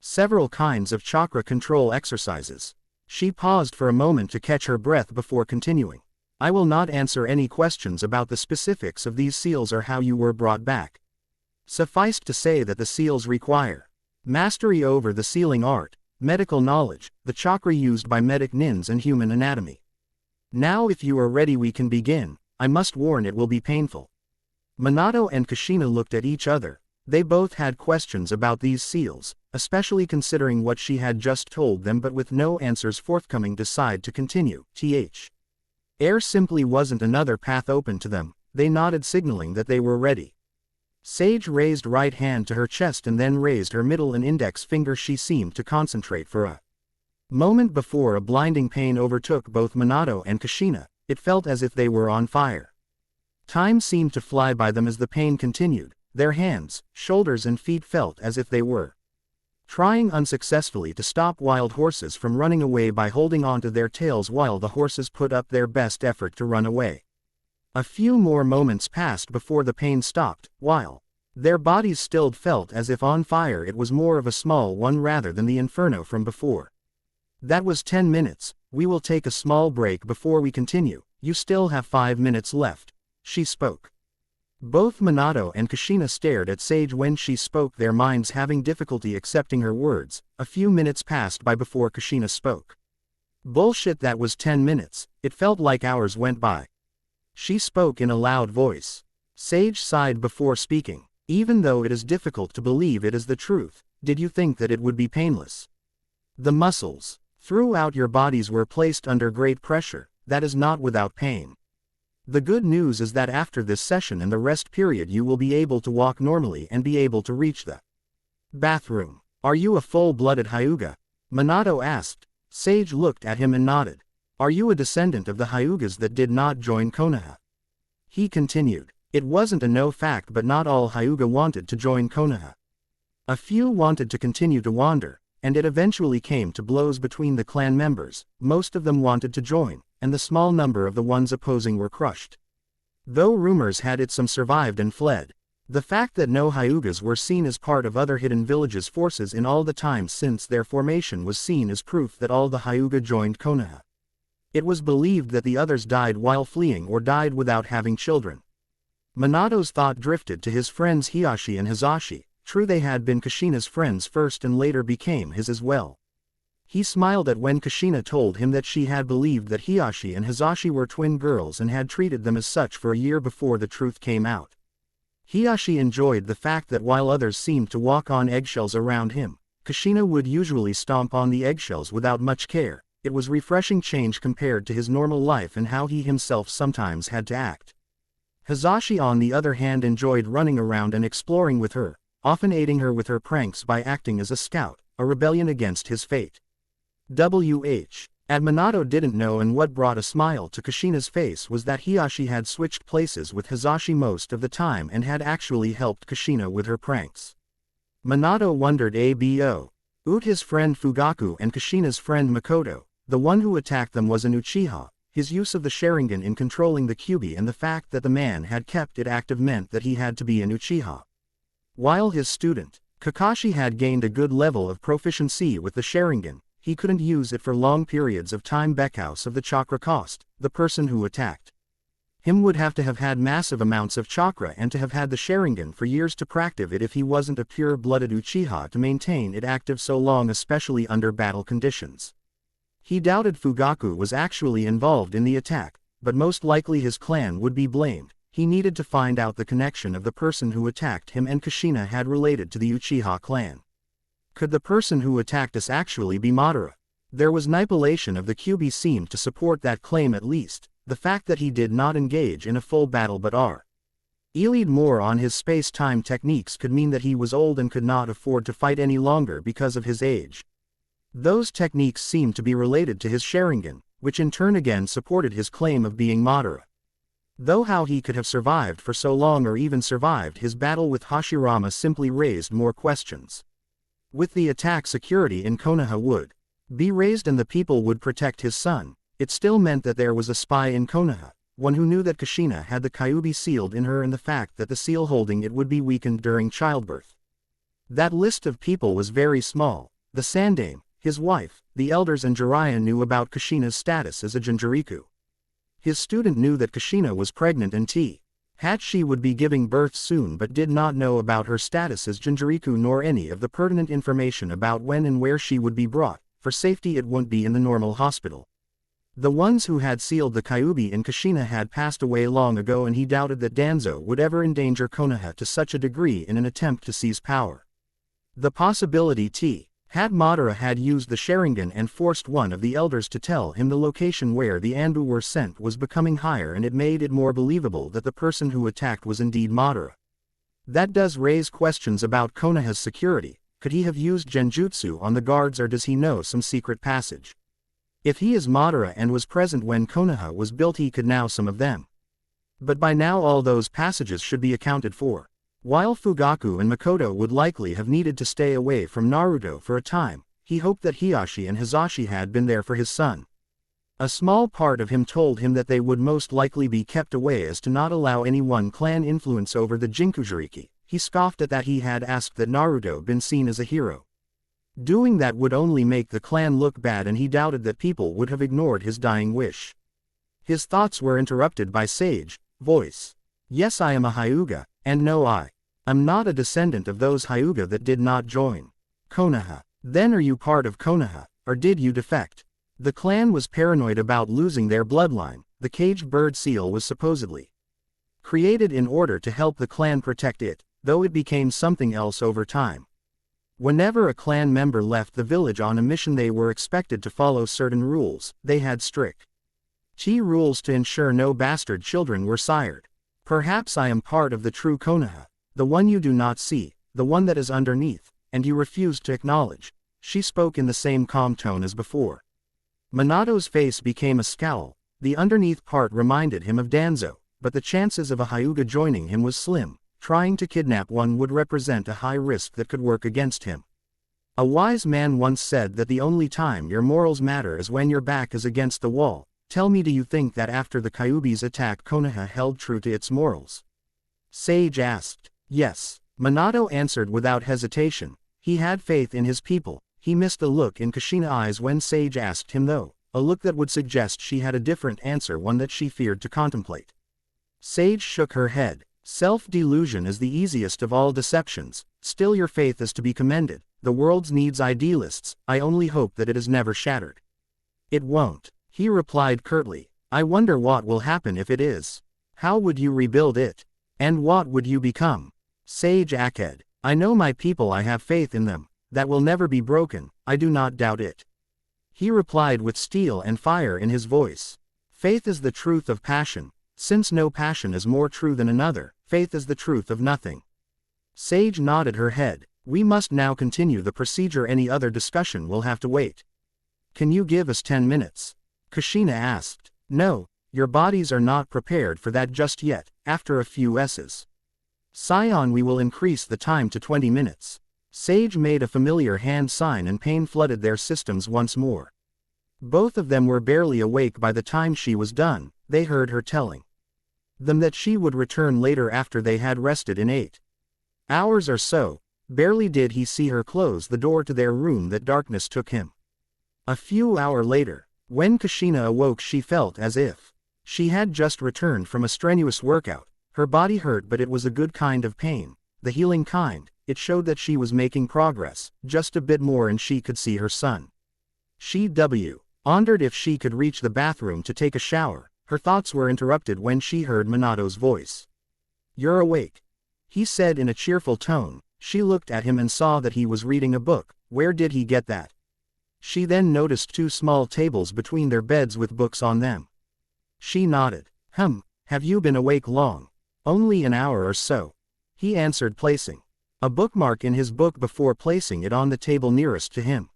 several kinds of chakra control exercises. She paused for a moment to catch her breath before continuing. I will not answer any questions about the specifics of these seals or how you were brought back. Suffice to say that the seals require mastery over the sealing art, medical knowledge, the chakra used by medic nins and human anatomy. Now if you are ready we can begin. I must warn it will be painful. Minato and Kushina looked at each other. They both had questions about these seals, especially considering what she had just told them, but with no answers forthcoming decide to continue. Air simply wasn't another path open to them. They nodded, signaling that they were ready. Sage raised right hand to her chest and then raised her middle and index finger. She seemed to concentrate for a moment before a blinding pain overtook both Minato and Kushina. It felt as if they were on fire. Time seemed to fly by them as the pain continued. Their hands, shoulders and feet felt as if they were trying unsuccessfully to stop wild horses from running away by holding onto their tails while the horses put up their best effort to run away. A few more moments passed before the pain stopped, while their bodies still felt as if on fire. It was more of a small one rather than the inferno from before. That was 10 minutes. We will take a small break before we continue. You still have 5 minutes left. She spoke. Both Minato and Kushina stared at Sage when she spoke, their minds having difficulty accepting her words. A few minutes passed by before Kushina spoke. Bullshit, that was 10 minutes. It felt like hours went by. She spoke in a loud voice. Sage sighed before speaking. Even though it is difficult to believe it is the truth, did you think that it would be painless? The muscles throughout your bodies were placed under great pressure. That is not without pain. The good news is that after this session and the rest period you will be able to walk normally and be able to reach the bathroom. Are you a full-blooded Hyuga? Minato asked. Sage looked at him and nodded. Are you a descendant of the Hyugas that did not join Konoha? He continued. It wasn't a no fact, but not all Hyuga wanted to join Konoha. A few wanted to continue to wander, and it eventually came to blows between the clan members. Most of them wanted to join, and the small number of the ones opposing were crushed. Though rumors had it some survived and fled. The fact that no Hyugas were seen as part of other hidden villages' forces in all the time since their formation was seen as proof that all the Hyuga joined Konoha. It was believed that the others died while fleeing or died without having children. Minato's thought drifted to his friends Hiashi and Hizashi. True, they had been Kushina's friends first and later became his as well. He smiled at when Kushina told him that she had believed that Hiashi and Hizashi were twin girls and had treated them as such for a year before the truth came out. Hiashi enjoyed the fact that while others seemed to walk on eggshells around him, Kushina would usually stomp on the eggshells without much care. It was refreshing change compared to his normal life and how he himself sometimes had to act. Hizashi on the other hand enjoyed running around and exploring with her, often aiding her with her pranks by acting as a scout, a rebellion against his fate. Minato didn't know, and what brought a smile to Kushina's face was that Hiashi had switched places with Hizashi most of the time and had actually helped Kushina with her pranks. Minato wondered about his friend Fugaku and Kushina's friend Makoto. The one who attacked them was an Uchiha. His use of the Sharingan in controlling the Kyuubi and the fact that the man had kept it active meant that he had to be an Uchiha. While his student, Kakashi, had gained a good level of proficiency with the Sharingan, he couldn't use it for long periods of time because of the chakra cost. The person who attacked Him would have to have had massive amounts of chakra and to have had the Sharingan for years to practice it if he wasn't a pure-blooded Uchiha to maintain it active so long, especially under battle conditions. He doubted Fugaku was actually involved in the attack, but most likely his clan would be blamed. He needed to find out the connection of the person who attacked him and Kushina had related to the Uchiha clan. Could the person who attacked us actually be Madara? There was manipulation of the Kyuubi seemed to support that claim at least. The fact that he did not engage in a full battle but relied more on his space-time techniques could mean that he was old and could not afford to fight any longer because of his age. Those techniques seemed to be related to his Sharingan, which in turn again supported his claim of being Madara. Though how he could have survived for so long or even survived his battle with Hashirama simply raised more questions. With the attack, security in Konoha would be raised and the people would protect his son. It still meant that there was a spy in Konoha, one who knew that Kushina had the Kyuubi sealed in her and the fact that the seal holding it would be weakened during childbirth. That list of people was very small. The Sandaime, his wife, the elders and Jiraiya knew about Kushina's status as a Jinchuriku. His student knew that Kushina was pregnant and had she would be giving birth soon but did not know about her status as Jinchuriku nor any of the pertinent information about when and where she would be brought. For safety it wouldn't be in the normal hospital. The ones who had sealed the Kyuubi in Kushina had passed away long ago and he doubted that Danzo would ever endanger Konoha to such a degree in an attempt to seize power. The possibility had Madara had used the Sharingan and forced one of the elders to tell him the location where the Anbu were sent was becoming higher and it made it more believable that the person who attacked was indeed Madara. That does raise questions about Konoha's security. Could he have used genjutsu on the guards or does he know some secret passage? If he is Madara and was present when Konoha was built he could know some of them. But by now all those passages should be accounted for. While Fugaku and Makoto would likely have needed to stay away from Naruto for a time, he hoped that Hiashi and Hizashi had been there for his son. A small part of him told him that they would most likely be kept away as to not allow any one clan influence over the Jinkujiriki. He scoffed at that he had asked that Naruto been seen as a hero. Doing that would only make the clan look bad and he doubted that people would have ignored his dying wish. His thoughts were interrupted by Sage voice. Yes, I am a Hyuga, and no, I'm not a descendant of those Hyuga that did not join Konoha. Then are you part of Konoha, or did you defect? The clan was paranoid about losing their bloodline. The caged bird seal was supposedly created in order to help the clan protect it, though it became something else over time. Whenever a clan member left the village on a mission they were expected to follow certain rules. They had strict rules to ensure no bastard children were sired. Perhaps I am part of the true Konoha, the one you do not see, the one that is underneath, and you refuse to acknowledge. She spoke in the same calm tone as before. Minato's face became a scowl. The underneath part reminded him of Danzo, but the chances of a Hyuga joining him was slim. Trying to kidnap one would represent a high risk that could work against him. A wise man once said that the only time your morals matter is when your back is against the wall. Tell me, do you think that after the Kyuubi's attack Konoha held true to its morals? Sage asked. Yes. Minato answered without hesitation. He had faith in his people. He missed a look in Kushina's eyes when Sage asked him though, a look that would suggest she had a different answer, one that she feared to contemplate. Sage shook her head. Self-delusion is the easiest of all deceptions. Still, your faith is to be commended. The world needs idealists. I only hope that it is never shattered. It won't, he replied curtly. I wonder what will happen if it is. How would you rebuild it? And what would you become? Sage Aked. I know my people, I have faith in them. That will never be broken, I do not doubt it. He replied with steel and fire in his voice. Faith is the truth of passion. Since no passion is more true than another, faith is the truth of nothing. Sage nodded her head. We must now continue the procedure. Any other discussion will have to wait. Can you give us 10 minutes? Kushina asked. No, your bodies are not prepared for that just yet. After a few S's. Scion, we will increase the time to 20 minutes. Sage made a familiar hand sign and pain flooded their systems once more. Both of them were barely awake by the time she was done. They heard her telling them that she would return later after they had rested in 8 hours or so. Barely did he see her close the door to their room that darkness took him. A few hours later, when Kushina awoke, she felt as if She had just returned from a strenuous workout. Her body hurt, but it was a good kind of pain, the healing kind. It showed that she was making progress, just a bit more and she could see her son. She wondered if she could reach the bathroom to take a shower. Her thoughts were interrupted when she heard Minato's voice. "You're awake," he said in a cheerful tone. She looked at him and saw that he was reading a book. Where did he get that? She then noticed two small tables between their beds with books on them. She nodded. Have you been awake long?" "Only an hour or so," he answered, placing a bookmark in his book before placing it on the table nearest to him.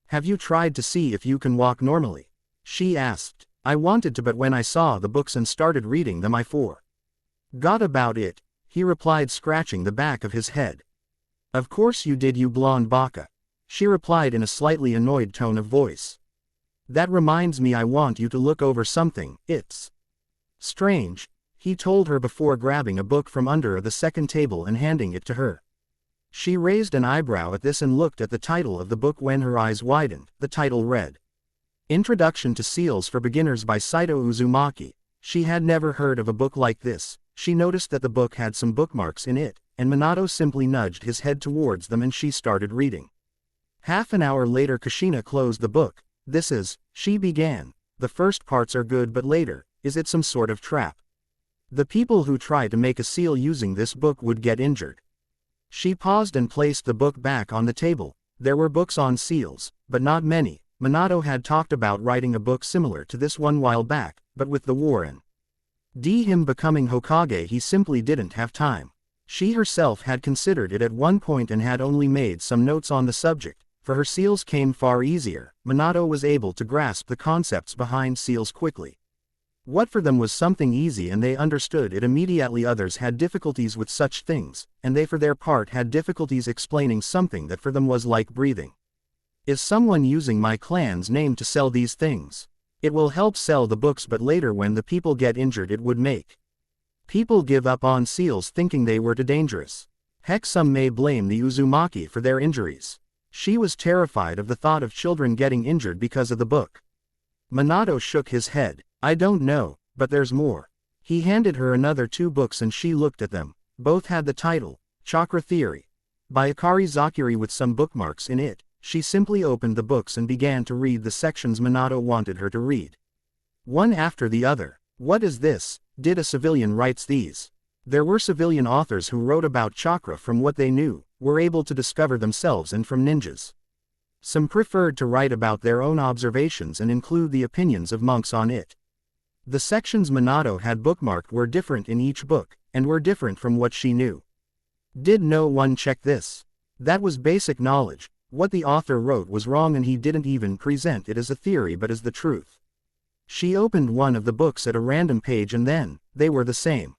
"Have you tried to see if you can walk normally?" she asked. "I wanted to, but when I saw the books and started reading them I forgot about it," he replied, scratching the back of his head. "Of course you did, you blonde baka," she replied in a slightly annoyed tone of voice. "That reminds me, I want you to look over something. It's strange," he told her before grabbing a book from under the second table and handing it to her. She raised an eyebrow at this and looked at the title of the book. When her eyes widened, the title read, "Introduction to Seals for Beginners by Saito Uzumaki." She had never heard of a book like this. She noticed that the book had some bookmarks in it, and Minato simply nudged his head towards them and she started reading. Half an hour later Kushina closed the book. She began. "The first parts are good, but later, is it some sort of trap? The people who try to make a seal using this book would get injured." She paused and placed the book back on the table. There were books on seals, but not many. Minato had talked about writing a book similar to this one while back, but with the war and him becoming Hokage, he simply didn't have time. She herself had considered it at one point and had only made some notes on the subject. For her, seals came far easier. Minato was able to grasp the concepts behind seals quickly. What for them was something easy and they understood it immediately. Others had difficulties with such things, and they for their part had difficulties explaining something that for them was like breathing. "Is someone using my clan's name to sell these things? It will help sell the books, but later when the people get injured it would make people give up on seals thinking they were too dangerous. Heck, some may blame the Uzumaki for their injuries." She was terrified of the thought of children getting injured because of the book. Minato shook his head. "I don't know, but there's more." He handed her another two books and she looked at them. Both had the title, Chakra Theory, by Akari Zakiri, with some bookmarks in it. She simply opened the books and began to read the sections Minato wanted her to read. One after the other. "What is this? Did a civilian write these?" There were civilian authors who wrote about chakra from what they knew, were able to discover themselves, and from ninjas. Some preferred to write about their own observations and include the opinions of monks on it. The sections Minato had bookmarked were different in each book, and were different from what she knew. Did no one check this? That was basic knowledge. What the author wrote was wrong and he didn't even present it as a theory but as the truth. She opened one of the books at a random page and then, they were the same.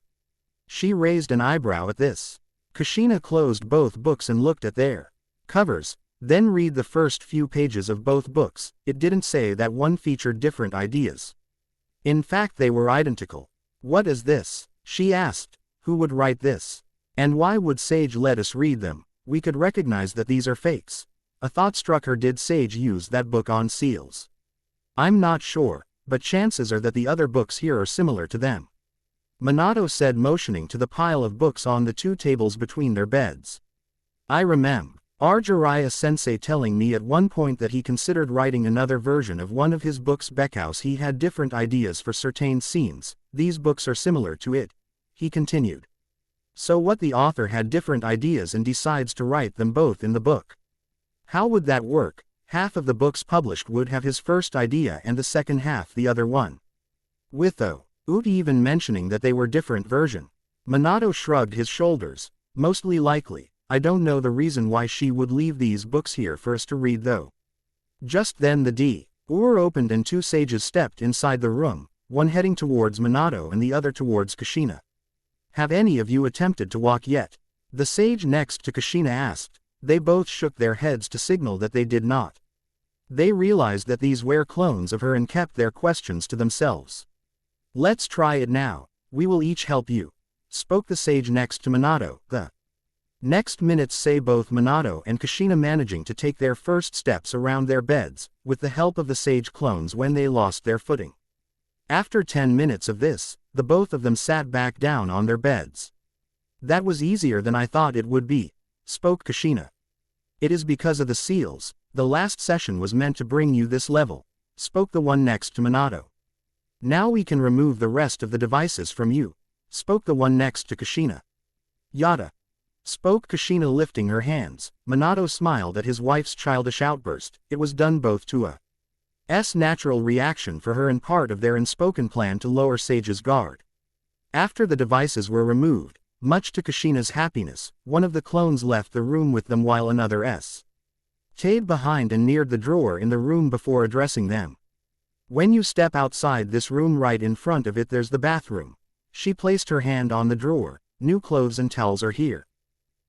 She raised an eyebrow at this. Kushina closed both books and looked at their covers, then read the first few pages of both books. It didn't say that one featured different ideas. In fact, they were identical. "What is this?" she asked. "Who would write this? And why would Sage let us read them? We could recognize that these are fakes." A thought struck her. Did Sage use that book on seals? "I'm not sure, but chances are that the other books here are similar to them," Minato said, motioning to the pile of books on the two tables between their beds. "I remember Jiraiya-sensei telling me at one point that he considered writing another version of one of his books. Beckhouse, he had different ideas for certain scenes. These books are similar to it," he continued. "So what, the author had different ideas and decides to write them both in the book? How would that work? Half of the books published would have his first idea and the second half the other one. Without even mentioning that they were different version." Minato shrugged his shoulders. "Mostly likely. I don't know the reason why she would leave these books here for us to read though." Just then the door opened and two sages stepped inside the room, one heading towards Minato and the other towards Kushina. "Have any of you attempted to walk yet?" the sage next to Kushina asked. They both shook their heads to signal that they did not. They realized that these were clones of her and kept their questions to themselves. "Let's try it now. We will each help you," spoke the sage next to Minato. The next minutes say both Minato and Kushina managing to take their first steps around their beds, with the help of the sage clones when they lost their footing. After 10 minutes of this, the both of them sat back down on their beds. That was easier than I thought it would be, spoke Kushina. It is because of the seals, the last session was meant to bring you this level, spoke the one next to Minato. Now we can remove the rest of the devices from you, spoke the one next to Kushina. Yada, spoke Kushina lifting her hands. Minato smiled at his wife's childish outburst. It was done both to a natural reaction for her and part of their unspoken plan to lower Sage's guard. After the devices were removed, much to Kushina's happiness, one of the clones left the room with them while another stayed behind and neared the drawer in the room before addressing them. When you step outside this room, right in front of it there's the bathroom. She placed her hand on the drawer. New clothes and towels are here.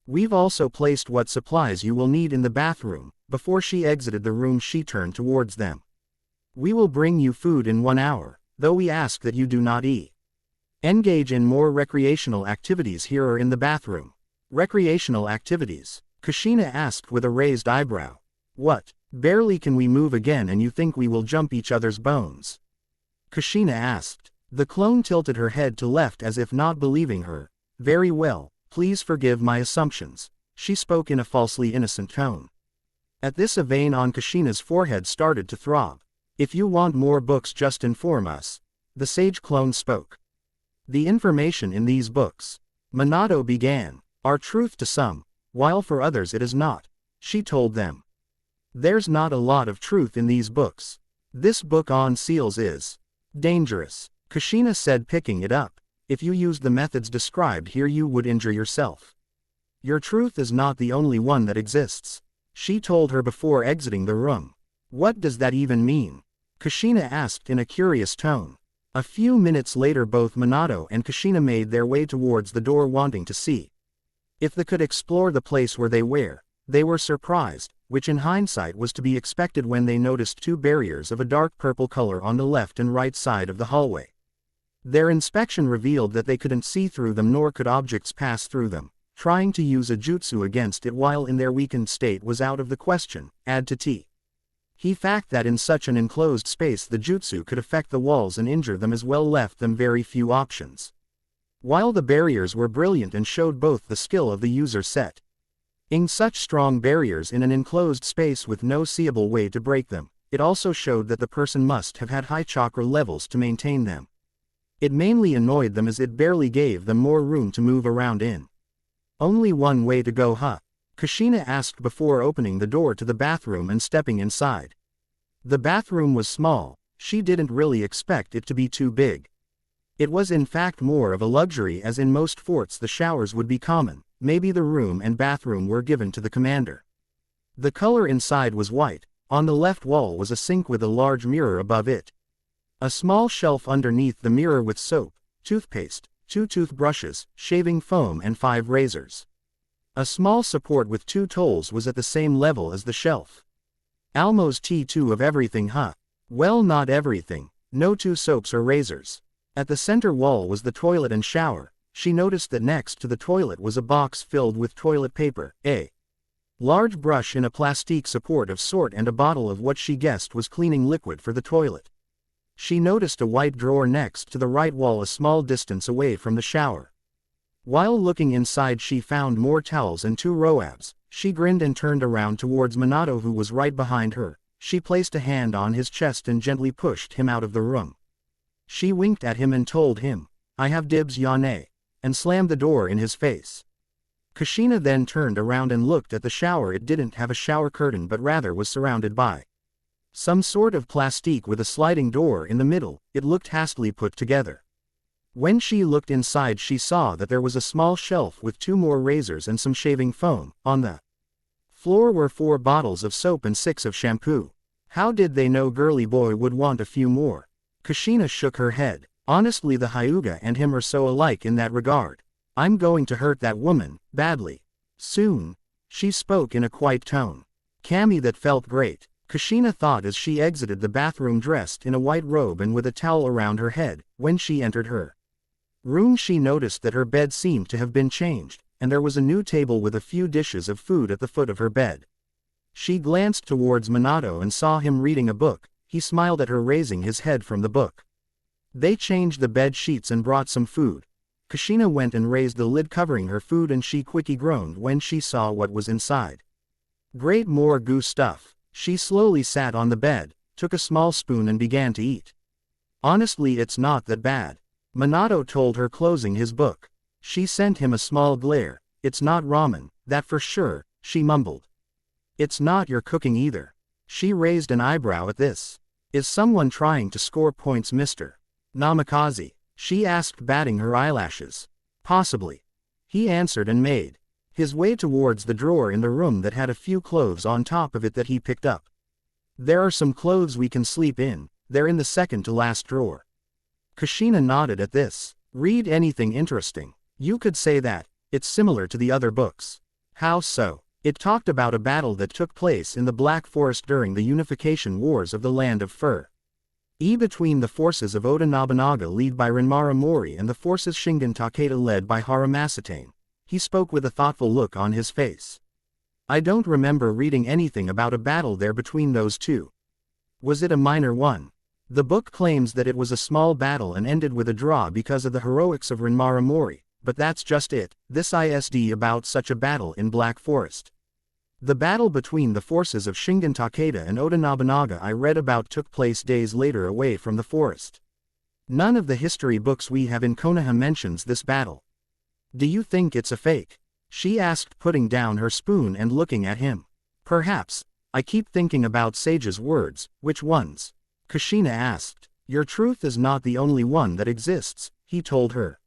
We've also placed what supplies you will need in the bathroom. Before she exited the room she turned towards them. We will bring you food in 1 hour, though we ask that you do not engage in more recreational activities here or in the bathroom. Recreational activities? Kushina asked with a raised eyebrow. What? Barely can we move again and you think we will jump each other's bones? Kushina asked. The clone tilted her head to left as if not believing her. Very well, please forgive my assumptions, she spoke in a falsely innocent tone. At this a vein on Kushina's forehead started to throb. If you want more books just inform us, the sage clone spoke. The information in these books, Minato began, are truth to some, while for others it is not, she told them. There's not a lot of truth in these books. This book on seals is dangerous, Kushina said picking it up. If you used the methods described here you would injure yourself. Your truth is not the only one that exists, she told her before exiting the room. What does that even mean? Kushina asked in a curious tone. A few minutes later both Minato and Kushina made their way towards the door wanting to see if they could explore the place where they were. They were surprised, which in hindsight was to be expected when they noticed 2 barriers of a dark purple color on the left and right side of the hallway. Their inspection revealed that they couldn't see through them nor could objects pass through them. Trying to use a jutsu against it while in their weakened state was out of the question. Add to the fact that in such an enclosed space the jutsu could affect the walls and injure them as well left them very few options. While the barriers were brilliant and showed both the skill of the user setting such strong barriers in an enclosed space with no seeable way to break them, it also showed that the person must have had high chakra levels to maintain them. It mainly annoyed them as it barely gave them more room to move around in. Only one way to go, huh? Kushina asked before opening the door to the bathroom and stepping inside. The bathroom was small, she didn't really expect it to be too big. It was in fact more of a luxury as in most forts the showers would be common, maybe the room and bathroom were given to the commander. The color inside was white, on the left wall was a sink with a large mirror above it. A small shelf underneath the mirror with soap, toothpaste, 2 toothbrushes, shaving foam and 5 razors. A small support with 2 towels was at the same level as the shelf. Almost T2 of everything, huh? Well, not everything, no 2 soaps or razors. At the center wall was the toilet and shower. She noticed that next to the toilet was a box filled with toilet paper, a large brush in a plastic support of sort and a bottle of what she guessed was cleaning liquid for the toilet. She noticed a white drawer next to the right wall a small distance away from the shower. While looking inside she found more towels and 2 roabs. She grinned and turned around towards Minato who was right behind her. She placed a hand on his chest and gently pushed him out of the room. She winked at him and told him, I have dibs Yane, and slammed the door in his face. Kushina then turned around and looked at the shower. It didn't have a shower curtain but rather was surrounded by some sort of plastique with a sliding door in the middle. It looked hastily put together. When she looked inside she saw that there was a small shelf with 2 more razors and some shaving foam. On the floor were 4 bottles of soap and 6 of shampoo. How did they know girly boy would want a few more? Kushina shook her head. Honestly the Hyuga and him are so alike in that regard. I'm going to hurt that woman, badly. Soon. She spoke in a quiet tone. Kami that felt great. Kushina thought as she exited the bathroom dressed in a white robe and with a towel around her head. When she entered her room she noticed that her bed seemed to have been changed, and there was a new table with a few dishes of food at the foot of her bed. She glanced towards Minato and saw him reading a book. He smiled at her raising his head from the book. They changed the bed sheets and brought some food. Kushina went and raised the lid covering her food and she quickly groaned when she saw what was inside. Great more goo stuff. She slowly sat on the bed, took a small spoon and began to eat. Honestly, it's not that bad, Minato told her, closing his book. She sent him a small glare. It's not ramen, that for sure, she mumbled. It's not your cooking either. She raised an eyebrow at this. Is someone trying to score points, Mr. Namikaze? She asked, batting her eyelashes. Possibly. He answered and made his way towards the drawer in the room that had a few clothes on top of it that he picked up. There are some clothes we can sleep in, they're in the second to last drawer. Kushina nodded at this. Read anything interesting. You could say that. It's similar to the other books. How so? It talked about a battle that took place in the Black Forest during the unification wars of the Land of Fur. Between the forces of Oda Nobunaga led by Renmara Mori and the forces Shingen Takeda led by Haramasatane. He spoke with a thoughtful look on his face. I don't remember reading anything about a battle there between those two. Was it a minor one? The book claims that it was a small battle and ended with a draw because of the heroics of Renmara Mori, but that's just it. This isd about such a battle in Black Forest. The battle between the forces of Shingen Takeda and Oda Nobunaga I read about took place days later away from the forest. None of the history books we have in Konoha mentions this battle. Do you think it's a fake? She asked, putting down her spoon and looking at him. Perhaps. I keep thinking about Sage's words. Which ones? Kushina asked. Your truth is not the only one that exists, he told her.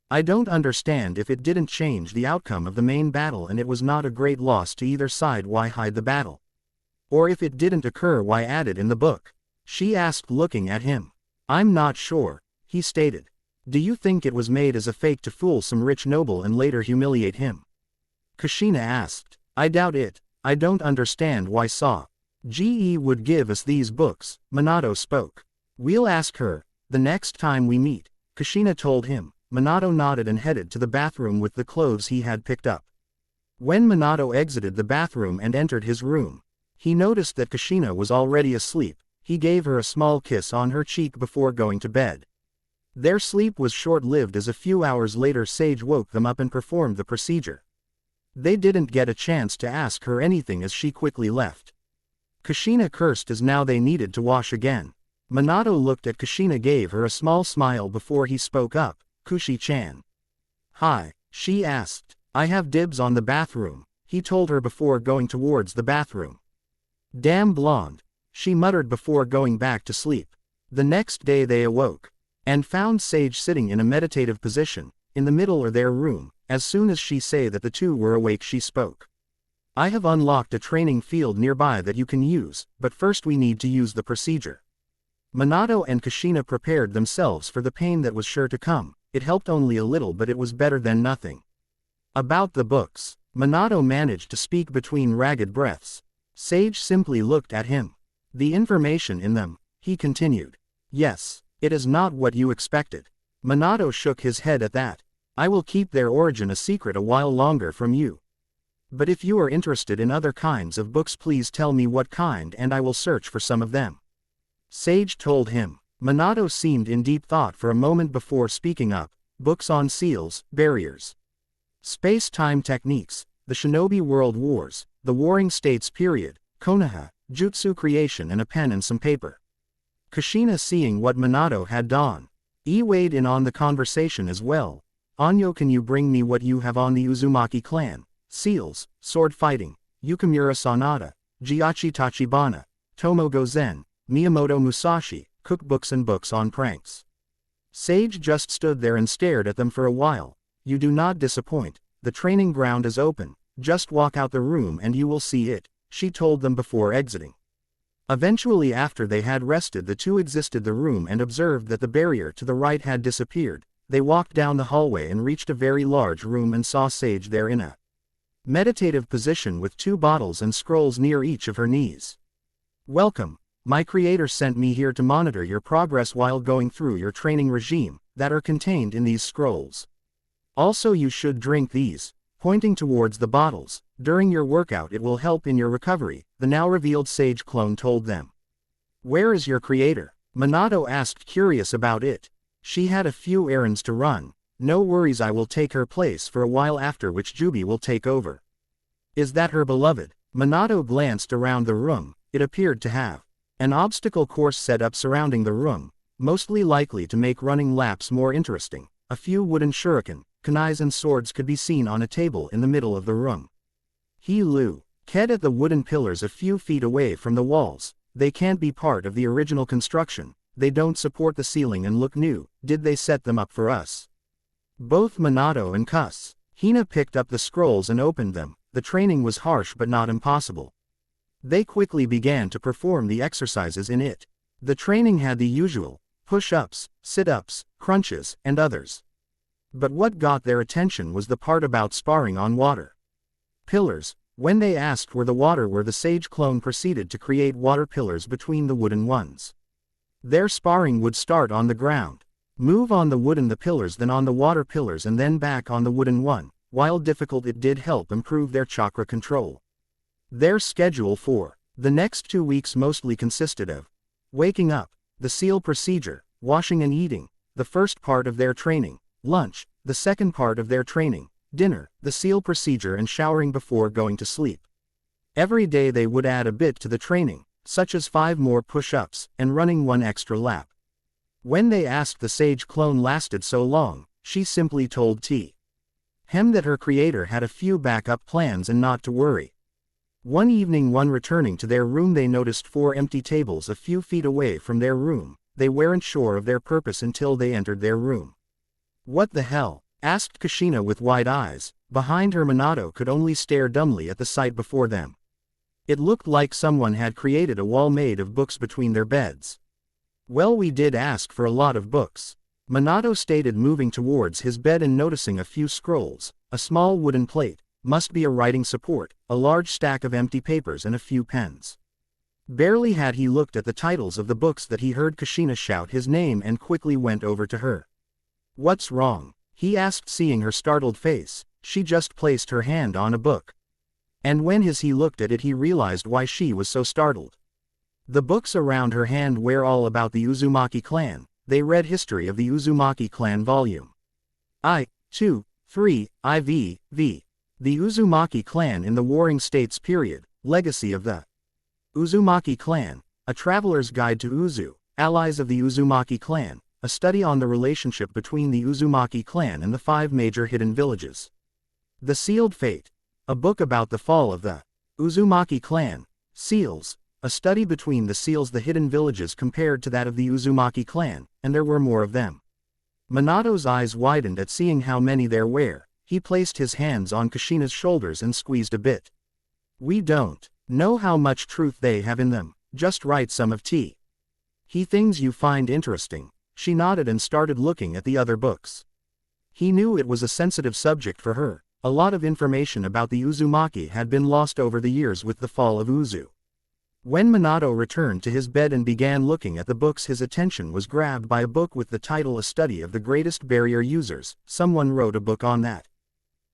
I don't understand if it didn't change the outcome of the main battle and it was not a great loss to either side, why hide the battle? Or if it didn't occur, why add it in the book? She asked, looking at him. I'm not sure, he stated. Do you think it was made as a fake to fool some rich noble and later humiliate him? Kushina asked. I doubt it. I don't understand why GE would give us these books, Minato spoke. We'll ask her, the next time we meet, Kushina told him. Minato nodded and headed to the bathroom with the clothes he had picked up. When Minato exited the bathroom and entered his room, he noticed that Kushina was already asleep. He gave her a small kiss on her cheek before going to bed. Their sleep was short-lived as a few hours later Sage woke them up and performed the procedure. They didn't get a chance to ask her anything as she quickly left. Kushina cursed as now they needed to wash again. Minato looked at Kushina, gave her a small smile before he spoke up. Kushi-chan. Hi, she asked. I have dibs on the bathroom, he told her before going towards the bathroom. Damn blonde, she muttered before going back to sleep. The next day they awoke and found Sage sitting in a meditative position, in the middle of their room. As soon as she said that the two were awake, she spoke. I have unlocked a training field nearby that you can use, but first we need to use the procedure. Minato and Kushina prepared themselves for the pain that was sure to come. It helped only a little, but it was better than nothing. About the books, Minato managed to speak between ragged breaths. Sage simply looked at him. The information in them, he continued. Yes, it is not what you expected. Minato shook his head at that. I will keep their origin a secret a while longer from you. But if you are interested in other kinds of books, please tell me what kind and I will search for some of them. Sage told him. Minato seemed in deep thought for a moment before speaking up. Books on seals, barriers, space-time techniques, the Shinobi World Wars, the Warring States period, Konoha, jutsu creation, and a pen and some paper. Kushina, seeing what Minato had done, weighed in on the conversation as well. Anyo, can you bring me what you have on the Uzumaki clan? Seals, sword fighting, Yukimura Sanada, Jiachi Tachibana, Tomo Gozen, Miyamoto Musashi, cookbooks and books on pranks. Sage just stood there and stared at them for a while. You do not disappoint. The training ground is open. Just walk out the room and you will see it, she told them before exiting. Eventually, after they had rested, the two exited the room and observed that the barrier to the right had disappeared. They walked down the hallway and reached a very large room and saw Sage there in a meditative position with two bottles and scrolls near each of her knees. Welcome. My creator sent me here to monitor your progress while going through your training regime that are contained in these scrolls. Also, you should drink these, pointing towards the bottles. During your workout it will help in your recovery, the now revealed Sage clone told them. Where is your creator? Minato asked, curious about it. She had a few errands to run. No worries, I will take her place for a while, after which Jubi will take over. Is that her beloved? Minato glanced around the room. It appeared to have an obstacle course set up surrounding the room, mostly likely to make running laps more interesting. A few wooden shuriken, kunais and swords could be seen on a table in the middle of the room. He looked at the wooden pillars a few feet away from the walls. They can't be part of the original construction. They don't support the ceiling and look new. Did they set them up for us? Both Minato and Kushina picked up the scrolls and opened them. The training was harsh but not impossible. They quickly began to perform the exercises in it. The training had the usual push-ups, sit-ups, crunches, and others. But what got their attention was the part about sparring on water pillars. When they asked where the water were, the sage clone proceeded to create water pillars between the wooden ones. Their sparring would start on the ground, move on the wooden pillars, then on the water pillars, and then back on the wooden one. While difficult, it did help improve their chakra control. Their schedule for the next 2 weeks mostly consisted of waking up, the seal procedure, washing and eating, the first part of their training, lunch, the second part of their training, dinner, the seal procedure, and showering before going to sleep. Every day they would add a bit to the training, such as 5 more push-ups, and running 1 extra lap. When they asked the sage clone lasted so long, she simply told him that her creator had a few backup plans and not to worry. One evening, when returning to their room, they noticed 4 empty tables a few feet away from their room. They weren't sure of their purpose until they entered their room. What the hell? Asked Kushina with wide eyes. Behind her, Minato could only stare dumbly at the sight before them. It looked like someone had created a wall made of books between their beds. Well, we did ask for a lot of books, Minato stated, moving towards his bed and noticing a few scrolls, a small wooden plate, must be a writing support, a large stack of empty papers, and a few pens. Barely had he looked at the titles of the books that he heard Kushina shout his name and quickly went over to her. What's wrong? He asked, seeing her startled face. She just placed her hand on a book. And when he looked at it, he realized why she was so startled. The books around her hand were all about the Uzumaki clan. They read History of the Uzumaki clan volume I, 2, 3, IV, V. The Uzumaki clan in the Warring States period, Legacy of the Uzumaki clan, A Traveler's Guide to Uzu, Allies of the Uzumaki clan, a study on the relationship between the Uzumaki clan and the 5 major hidden villages. The Sealed Fate, a book about the fall of the Uzumaki clan, Seals, a study between the seals, the hidden villages compared to that of the Uzumaki clan, and there were more of them. Minato's eyes widened at seeing how many there were. He placed his hands on Kushina's shoulders and squeezed a bit. We don't know how much truth they have in them, just write some of things you find interesting. She nodded and started looking at the other books. He knew it was a sensitive subject for her. A lot of information about the Uzumaki had been lost over the years with the fall of Uzu. When Minato returned to his bed and began looking at the books, his attention was grabbed by a book with the title A Study of the Greatest Barrier Users. Someone wrote a book on that.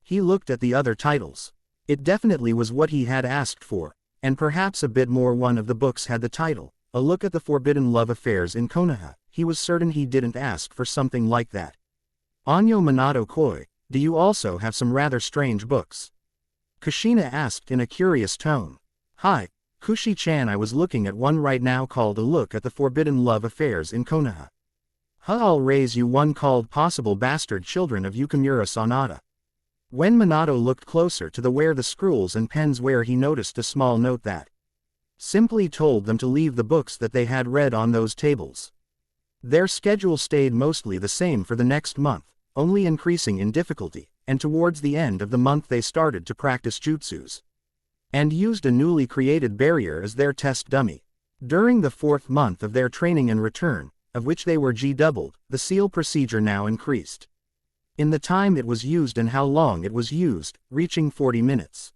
He looked at the other titles. It definitely was what he had asked for, and perhaps a bit more. One of the books had the title, A Look at the Forbidden Love Affairs in Konoha. He was certain he didn't ask for something like that. Anyo Minato Koi, do you also have some rather strange books? Kushina asked in a curious tone. Hi, Kushi-chan, I was looking at one right now called A Look at the Forbidden Love Affairs in Konoha. I'll raise you one called Possible Bastard Children of Yukimura Sanada. When Minato looked closer to where the scrolls and pens were, he noticed a small note that simply told them to leave the books that they had read on those tables. Their schedule stayed mostly the same for the next month, only increasing in difficulty, and towards the end of the month they started to practice jutsus and used a newly created barrier as their test dummy. During the 4th month of their training and return, of which they were doubled, the seal procedure now increased in the time it was used and how long it was used, reaching 40 minutes.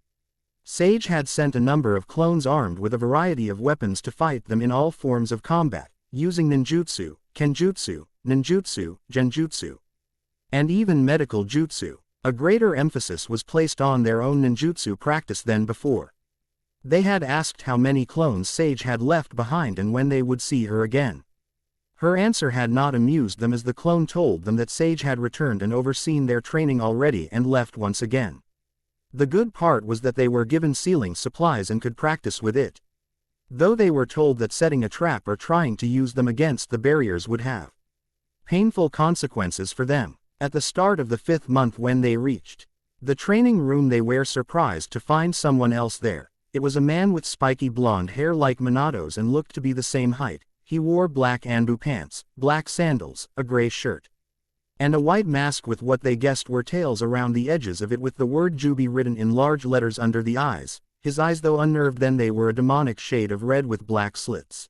Sage had sent a number of clones armed with a variety of weapons to fight them in all forms of combat, using ninjutsu, kenjutsu, ninjutsu, genjutsu, and even medical jutsu. A greater emphasis was placed on their own ninjutsu practice than before. They had asked how many clones Sage had left behind and when they would see her again. Her answer had not amused them as the clone told them that Sage had returned and overseen their training already and left once again. The good part was that they were given sealing supplies and could practice with it. Though they were told that setting a trap or trying to use them against the barriers would have painful consequences for them. At the start of the 5th month when they reached the training room, they were surprised to find someone else there. It was a man with spiky blonde hair like Minato's and looked to be the same height. He wore black Anbu pants, black sandals, a gray shirt, and a white mask with what they guessed were tails around the edges of it with the word Jubi written in large letters under the eyes. His eyes, though unnerved then, they were a demonic shade of red with black slits.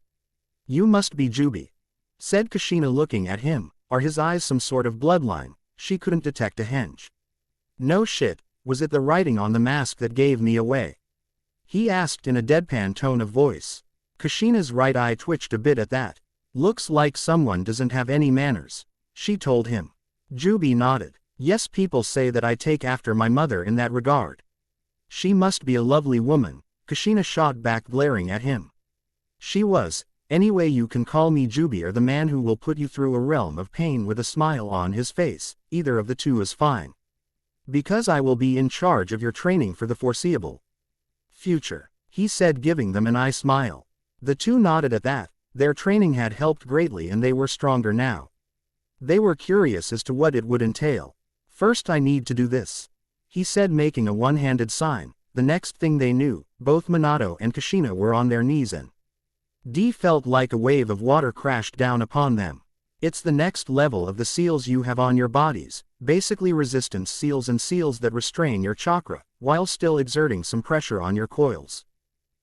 "You must be Jubi," said Kushina looking at him. "Are his eyes some sort of bloodline?" She couldn't detect a henge. "No shit, was it the writing on the mask that gave me away?" he asked in a deadpan tone of voice. Kushina's right eye twitched a bit at that. "Looks like someone doesn't have any manners," she told him. Jubi nodded. "Yes, people say that I take after my mother in that regard." "She must be a lovely woman," Kushina shot back, glaring at him. "She was. Anyway, you can call me Jubi, or the man who will put you through a realm of pain," with a smile on his face. "Either of the two is fine. Because I will be in charge of your training for the foreseeable future," he said, giving them an eye smile. The two nodded at that. Their training had helped greatly and they were stronger now. They were curious as to what it would entail. "First I need to do this," he said, making a one-handed sign. The next thing they knew, both Minato and Kushina were on their knees and felt like a wave of water crashed down upon them. "It's the next level of the seals you have on your bodies, basically resistance seals and seals that restrain your chakra, while still exerting some pressure on your coils."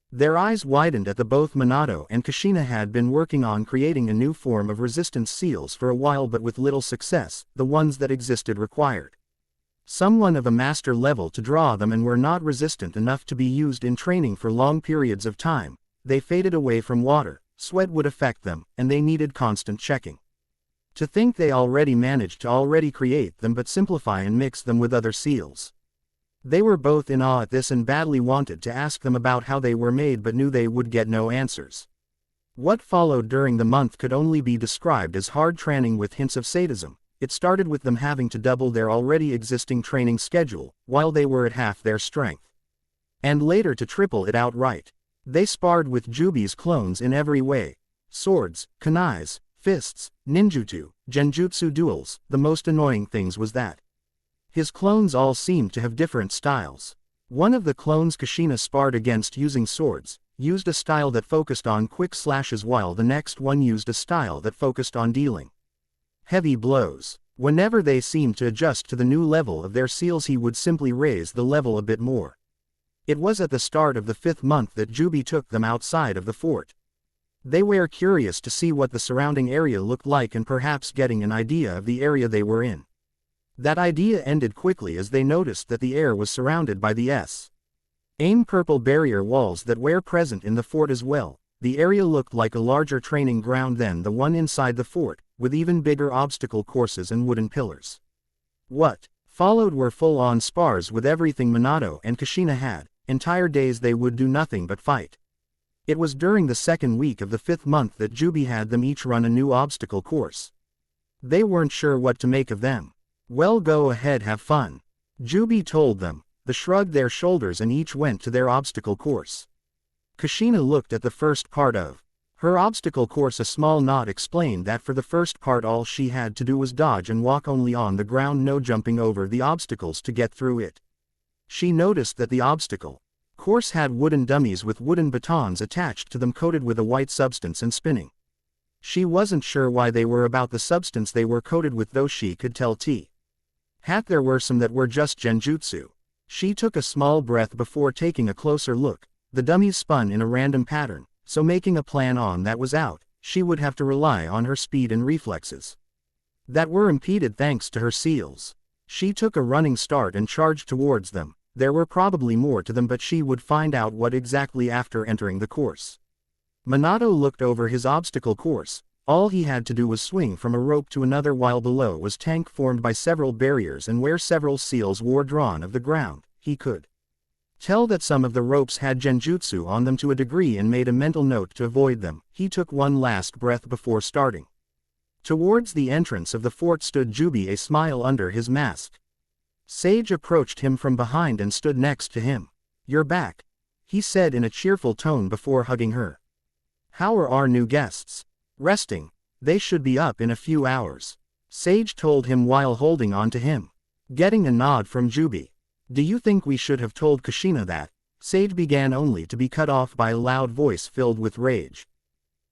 Their eyes widened at the both Minato and Kushina had been working on creating a new form of resistance seals for a while, but with little success. The ones that existed required someone of a master level to draw them and were not resistant enough to be used in training for long periods of time. They faded away from water, sweat would affect them, and they needed constant checking. To think they already managed to create them but simplify and mix them with other seals. They were both in awe at this and badly wanted to ask them about how they were made, but knew they would get no answers. What followed during the month could only be described as hard training with hints of sadism. It started with them having to double their already existing training schedule, while they were at half their strength, and later to triple it outright. They sparred with Jubi's clones in every way. Swords, kunais, fists, ninjutsu, genjutsu duels. The most annoying things was that his clones all seemed to have different styles. One of the clones Kushina sparred against using swords, used a style that focused on quick slashes, while the next one used a style that focused on dealing heavy blows. Whenever they seemed to adjust to the new level of their seals, he would simply raise the level a bit more. It was at the start of the 5th month that Jubi took them outside of the fort. They were curious to see what the surrounding area looked like and perhaps getting an idea of the area they were in. That idea ended quickly as they noticed that the air was surrounded by the same purple barrier walls that were present in the fort as well. The area looked like a larger training ground than the one inside the fort, with even bigger obstacle courses and wooden pillars. What followed were full-on spars with everything Minato and Kushina had. Entire days they would do nothing but fight. It was during the 2nd week of the 5th month that Jubi had them each run a new obstacle course. They weren't sure what to make of them. "Well, go ahead, have fun," Jubi told them. They shrugged their shoulders and each went to their obstacle course. Kushina looked at the first part of her obstacle course. A small nod explained that for the first part all she had to do was dodge and walk only on the ground, no jumping over the obstacles to get through it. She noticed that the obstacle course had wooden dummies with wooden batons attached to them coated with a white substance and spinning. She wasn't sure why they were about the substance they were coated with, though she could tell there were some that were just genjutsu. She took a small breath before taking a closer look. The dummies spun in a random pattern, so making a plan on that was out. She would have to rely on her speed and reflexes that were impeded thanks to her seals. She took a running start and charged towards them. There were probably more to them, but she would find out what exactly after entering the course. Minato looked over his obstacle course. All he had to do was swing from a rope to another, while below was tank formed by several barriers and where several seals were drawn of the ground. He could tell that some of the ropes had genjutsu on them to a degree and made a mental note to avoid them. He took one last breath before starting. Towards the entrance of the fort stood Jubi, a smile under his mask. Sage approached him from behind and stood next to him. "You're back," he said in a cheerful tone before hugging her. "How are our new guests?" "Resting. They should be up in a few hours," Sage told him while holding on to him. Getting a nod from Jubi. "Do you think we should have told Kushina that?" Sage began, only to be cut off by a loud voice filled with rage.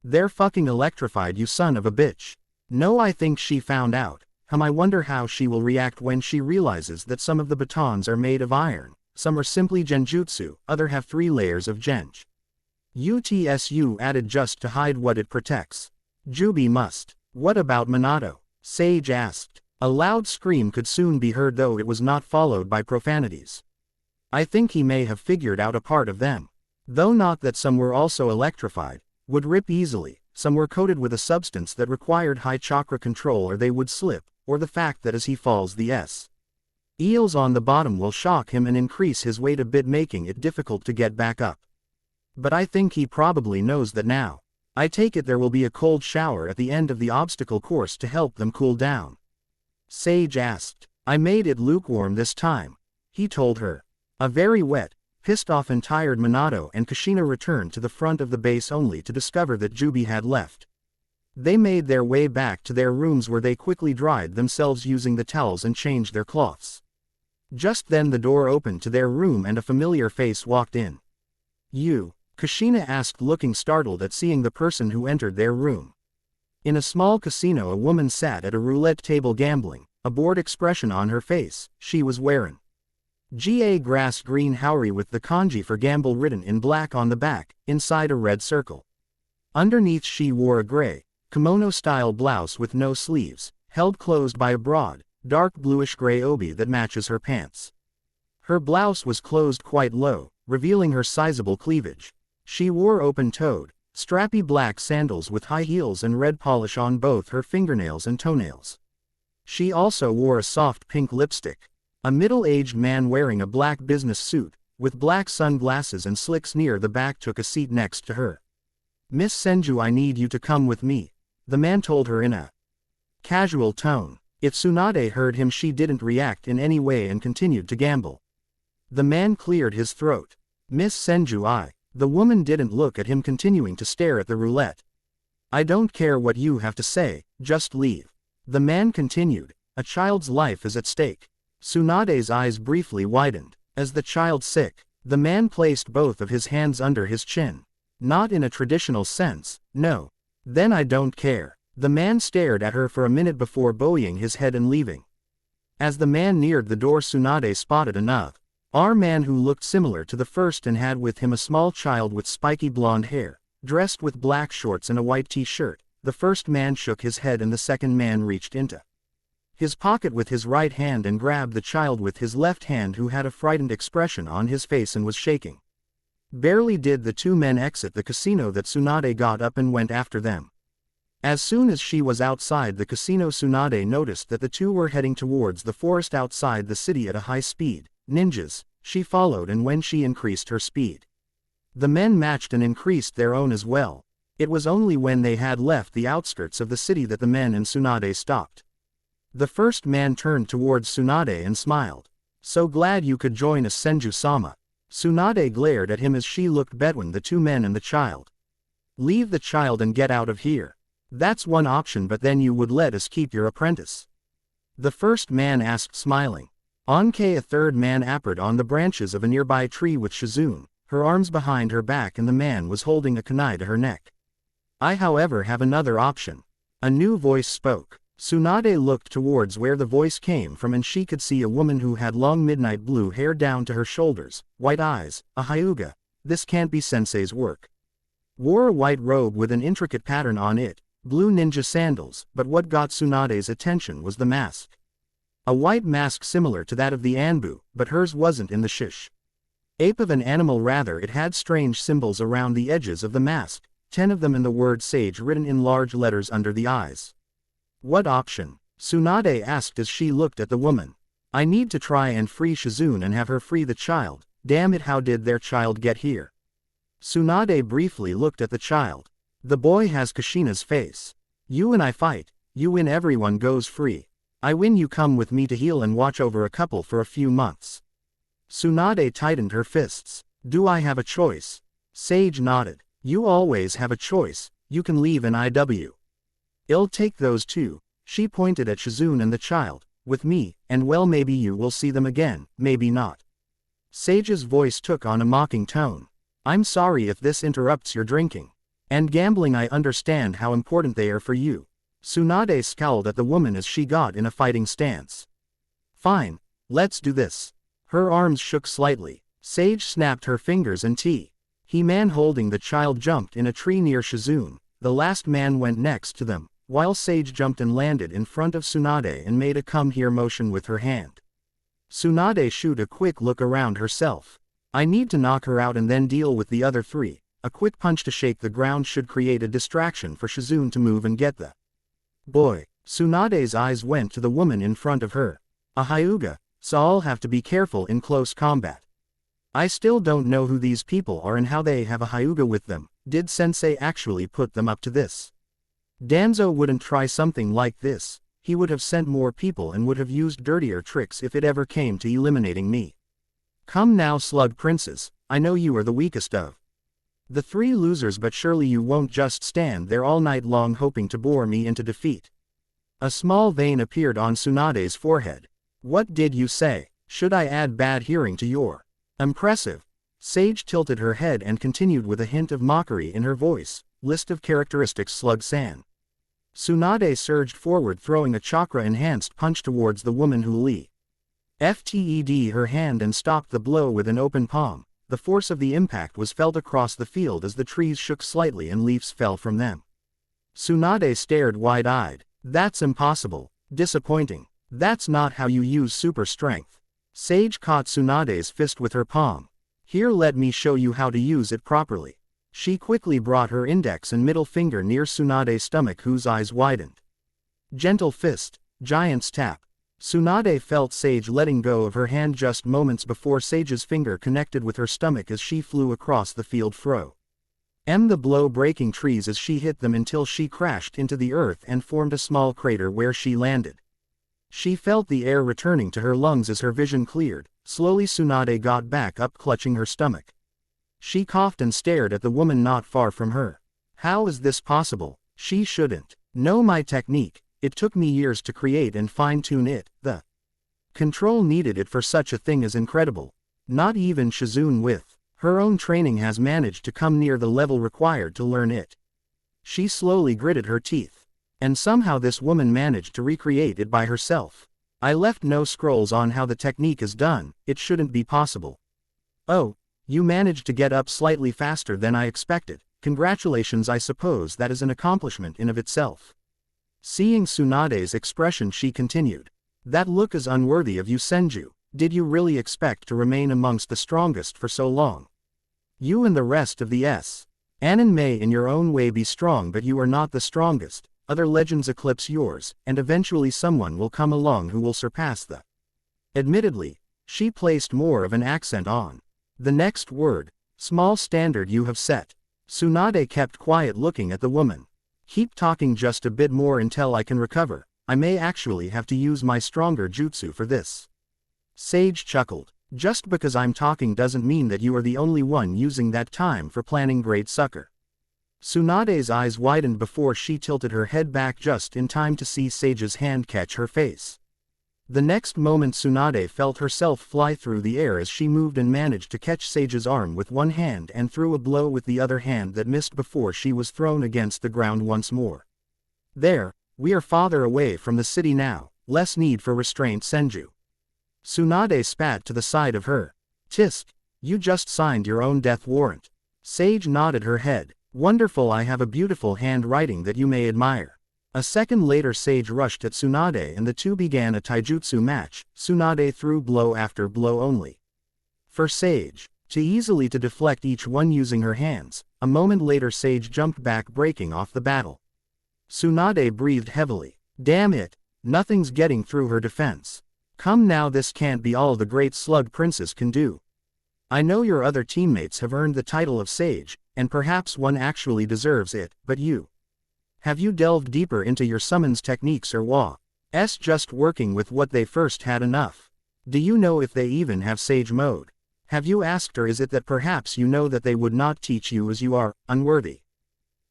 "They're fucking electrified, you son of a bitch." "No, I think she found out. I wonder how she will react when she realizes that some of the batons are made of iron, some are simply genjutsu, other have 3 layers of genj. Utsu added just to hide what it protects. Jubi must." "What about Minato?" Sage asked. A loud scream could soon be heard, though it was not followed by profanities. "I think he may have figured out a part of them. Though not that some were also electrified, would rip easily, some were coated with a substance that required high chakra control or they would slip, or the fact that as he falls the eels on the bottom will shock him and increase his weight a bit, making it difficult to get back up. But I think he probably knows that now. I take it there will be a cold shower at the end of the obstacle course to help them cool down." Sage asked. "I made it lukewarm this time," he told her. A very wet, pissed off and tired Minato and Kushina returned to the front of the base only to discover that Jubi had left. They made their way back to their rooms where they quickly dried themselves using the towels and changed their cloths. Just then the door opened to their room and a familiar face walked in. "You?" Kushina asked, looking startled at seeing the person who entered their room. In a small casino, a woman sat at a roulette table gambling, a bored expression on her face. She was wearing GA grass green Haori with the kanji for gamble written in black on the back, inside a red circle. Underneath she wore a gray, kimono-style blouse with no sleeves, held closed by a broad, dark bluish-gray obi that matches her pants. Her blouse was closed quite low, revealing her sizable cleavage. She wore open-toed, strappy black sandals with high heels and red polish on both her fingernails and toenails. She also wore a soft pink lipstick. A middle-aged man wearing a black business suit, with black sunglasses and slicks near the back, took a seat next to her. "Miss Senju, I need you to come with me," the man told her in a casual tone. If Tsunade heard him, she didn't react in any way and continued to gamble. The man cleared his throat. "Miss Senju, The woman didn't look at him, continuing to stare at the roulette. "I don't care what you have to say, just leave," the man continued. "A child's life is at stake." Tsunade's eyes briefly widened. "Is the child sick?" The man placed both of his hands under his chin. "Not in a traditional sense, no." "Then I don't care." The man stared at her for a minute before bowing his head and leaving. As the man neared the door, Tsunade spotted another man who looked similar to the first and had with him a small child with spiky blonde hair, dressed with black shorts and a white t-shirt. The first man shook his head and the second man reached into his pocket with his right hand and grabbed the child with his left hand, who had a frightened expression on his face and was shaking. Barely did the 2 men exit the casino that Tsunade got up and went after them. As soon as she was outside the casino, Tsunade noticed that the 2 were heading towards the forest outside the city at a high speed. Ninjas, she followed, and when she increased her speed, the men matched and increased their own as well. It was only when they had left the outskirts of the city that the men and Tsunade stopped. The first man turned towards Tsunade and smiled. "So glad you could join us, Senju-sama." Tsunade glared at him as she looked between the 2 men and the child. "Leave the child and get out of here." "That's one option, but then you would let us keep your apprentice?" the first man asked, smiling. Anke, a third man, appeared on the branches of a nearby tree with Shizune, her arms behind her back, and the man was holding a kunai to her neck. "I, however, have another option." A new voice spoke. Tsunade looked towards where the voice came from and she could see a woman who had long midnight blue hair down to her shoulders, white eyes, a hyuga. This can't be Sensei's work. Wore a white robe with an intricate pattern on it, blue ninja sandals, but what got Tsunade's attention was the mask. A white mask similar to that of the Anbu, but hers wasn't in the shish ape of an animal, rather it had strange symbols around the edges of the mask, 10 of them, and the word sage written in large letters under the eyes. "What option?" Tsunade asked as she looked at the woman. "I need to try and free Shizune and have her free the child. Damn it, how did their child get here?" Tsunade briefly looked at the child. "The boy has Kushina's face. You and I fight. You win, everyone goes free. I win, you come with me to heal and watch over a couple for a few months. Tsunade tightened her fists. Do I have a choice? Sage nodded. You always have a choice, you can leave and I'll take those two. She pointed at Shizune and the child. With me, and well, maybe you will see them again, maybe not. Sage's voice took on a mocking tone. I'm sorry if this interrupts your drinking and gambling. I understand how important they are for you. Tsunade scowled at the woman as she got in a fighting stance. Fine, let's do this. Her arms shook slightly. Sage snapped her fingers and he man holding the child jumped in a tree near Shizune. The last man went next to them, while Sage jumped and landed in front of Tsunade and made a come here motion with her hand. Tsunade shoot a quick look around herself. I need to knock her out and then deal with the other three. A quick punch to shake the ground should create a distraction for Shizune to move and get the boy. Tsunade's eyes went to the woman in front of her. A Hyuga, so I'll have to be careful in close combat. I still don't know who these people are and how they have a Hyuga with them. Did Sensei actually put them up to this? Danzo wouldn't try something like this. He would have sent more people and would have used dirtier tricks if it ever came to eliminating me. Come now, Slug Princess, I know you are the weakest of the three losers, but surely you won't just stand there all night long hoping to bore me into defeat. A small vein appeared on Tsunade's forehead. What did you say? Should I add bad hearing to your impressive? Sage tilted her head and continued with a hint of mockery in her voice. List of characteristics Slug-san. Tsunade surged forward, throwing a chakra-enhanced punch towards the woman who FTED her hand and stopped the blow with an open palm. The force of the impact was felt across the field as the trees shook slightly and leaves fell from them. Tsunade stared wide-eyed. That's impossible. Disappointing. That's not how you use super strength. Sage caught Tsunade's fist with her palm. Here, let me show you how to use it properly. She quickly brought her index and middle finger near Tsunade's stomach, whose eyes widened. Gentle fist, giant's tap. Tsunade felt Sage letting go of her hand just moments before Sage's finger connected with her stomach as she flew across the field. The blow breaking trees as she hit them until she crashed into the earth and formed a small crater where she landed. She felt the air returning to her lungs as her vision cleared. Slowly Tsunade got back up, clutching her stomach. She coughed and stared at the woman not far from her. How is this possible? She shouldn't know my technique. It took me years to create and fine-tune it. The control needed it for such a thing is incredible. Not even Shizune with her own training has managed to come near the level required to learn it. She slowly gritted her teeth. And somehow this woman managed to recreate it by herself. I left no scrolls on how the technique is done. It shouldn't be possible. Oh, you managed to get up slightly faster than I expected. Congratulations, I suppose that is an accomplishment in of itself. Seeing Tsunade's expression, she continued. That look is unworthy of you, Senju. Did you really expect to remain amongst the strongest for so long? You and the rest of the Anin may in your own way be strong, but you are not the strongest. Other legends eclipse yours, and eventually someone will come along who will surpass the. Admittedly, she placed more of an accent on the next word. Small standard you have set. Tsunade kept quiet, looking at the woman. Keep talking just a bit more until I can recover. I may actually have to use my stronger jutsu for this. Sage chuckled. Just because I'm talking doesn't mean that you are the only one using that time for planning, great sucker. Tsunade's eyes widened before she tilted her head back just in time to see Sage's hand catch her face. The next moment Tsunade felt herself fly through the air as she moved and managed to catch Sage's arm with one hand and threw a blow with the other hand that missed before she was thrown against the ground once more. There, we are farther away from the city now, less need for restraint, Senju. Tsunade spat to the side of her. Tisk, you just signed your own death warrant. Sage nodded her head. Wonderful, I have a beautiful handwriting that you may admire. A second later Sage rushed at Tsunade and the two began a taijutsu match. Tsunade threw blow after blow only for Sage, too easily to deflect each one using her hands. A moment later Sage jumped back, breaking off the battle. Tsunade breathed heavily. Damn it, nothing's getting through her defense. Come now, this can't be all the great Slug Princess can do. I know your other teammates have earned the title of Sage, and perhaps one actually deserves it, but you Have you delved deeper into your summons techniques or was just working with what they first had enough? Do you know if they even have sage mode? Have you asked, or is it that perhaps you know that they would not teach you as you are unworthy?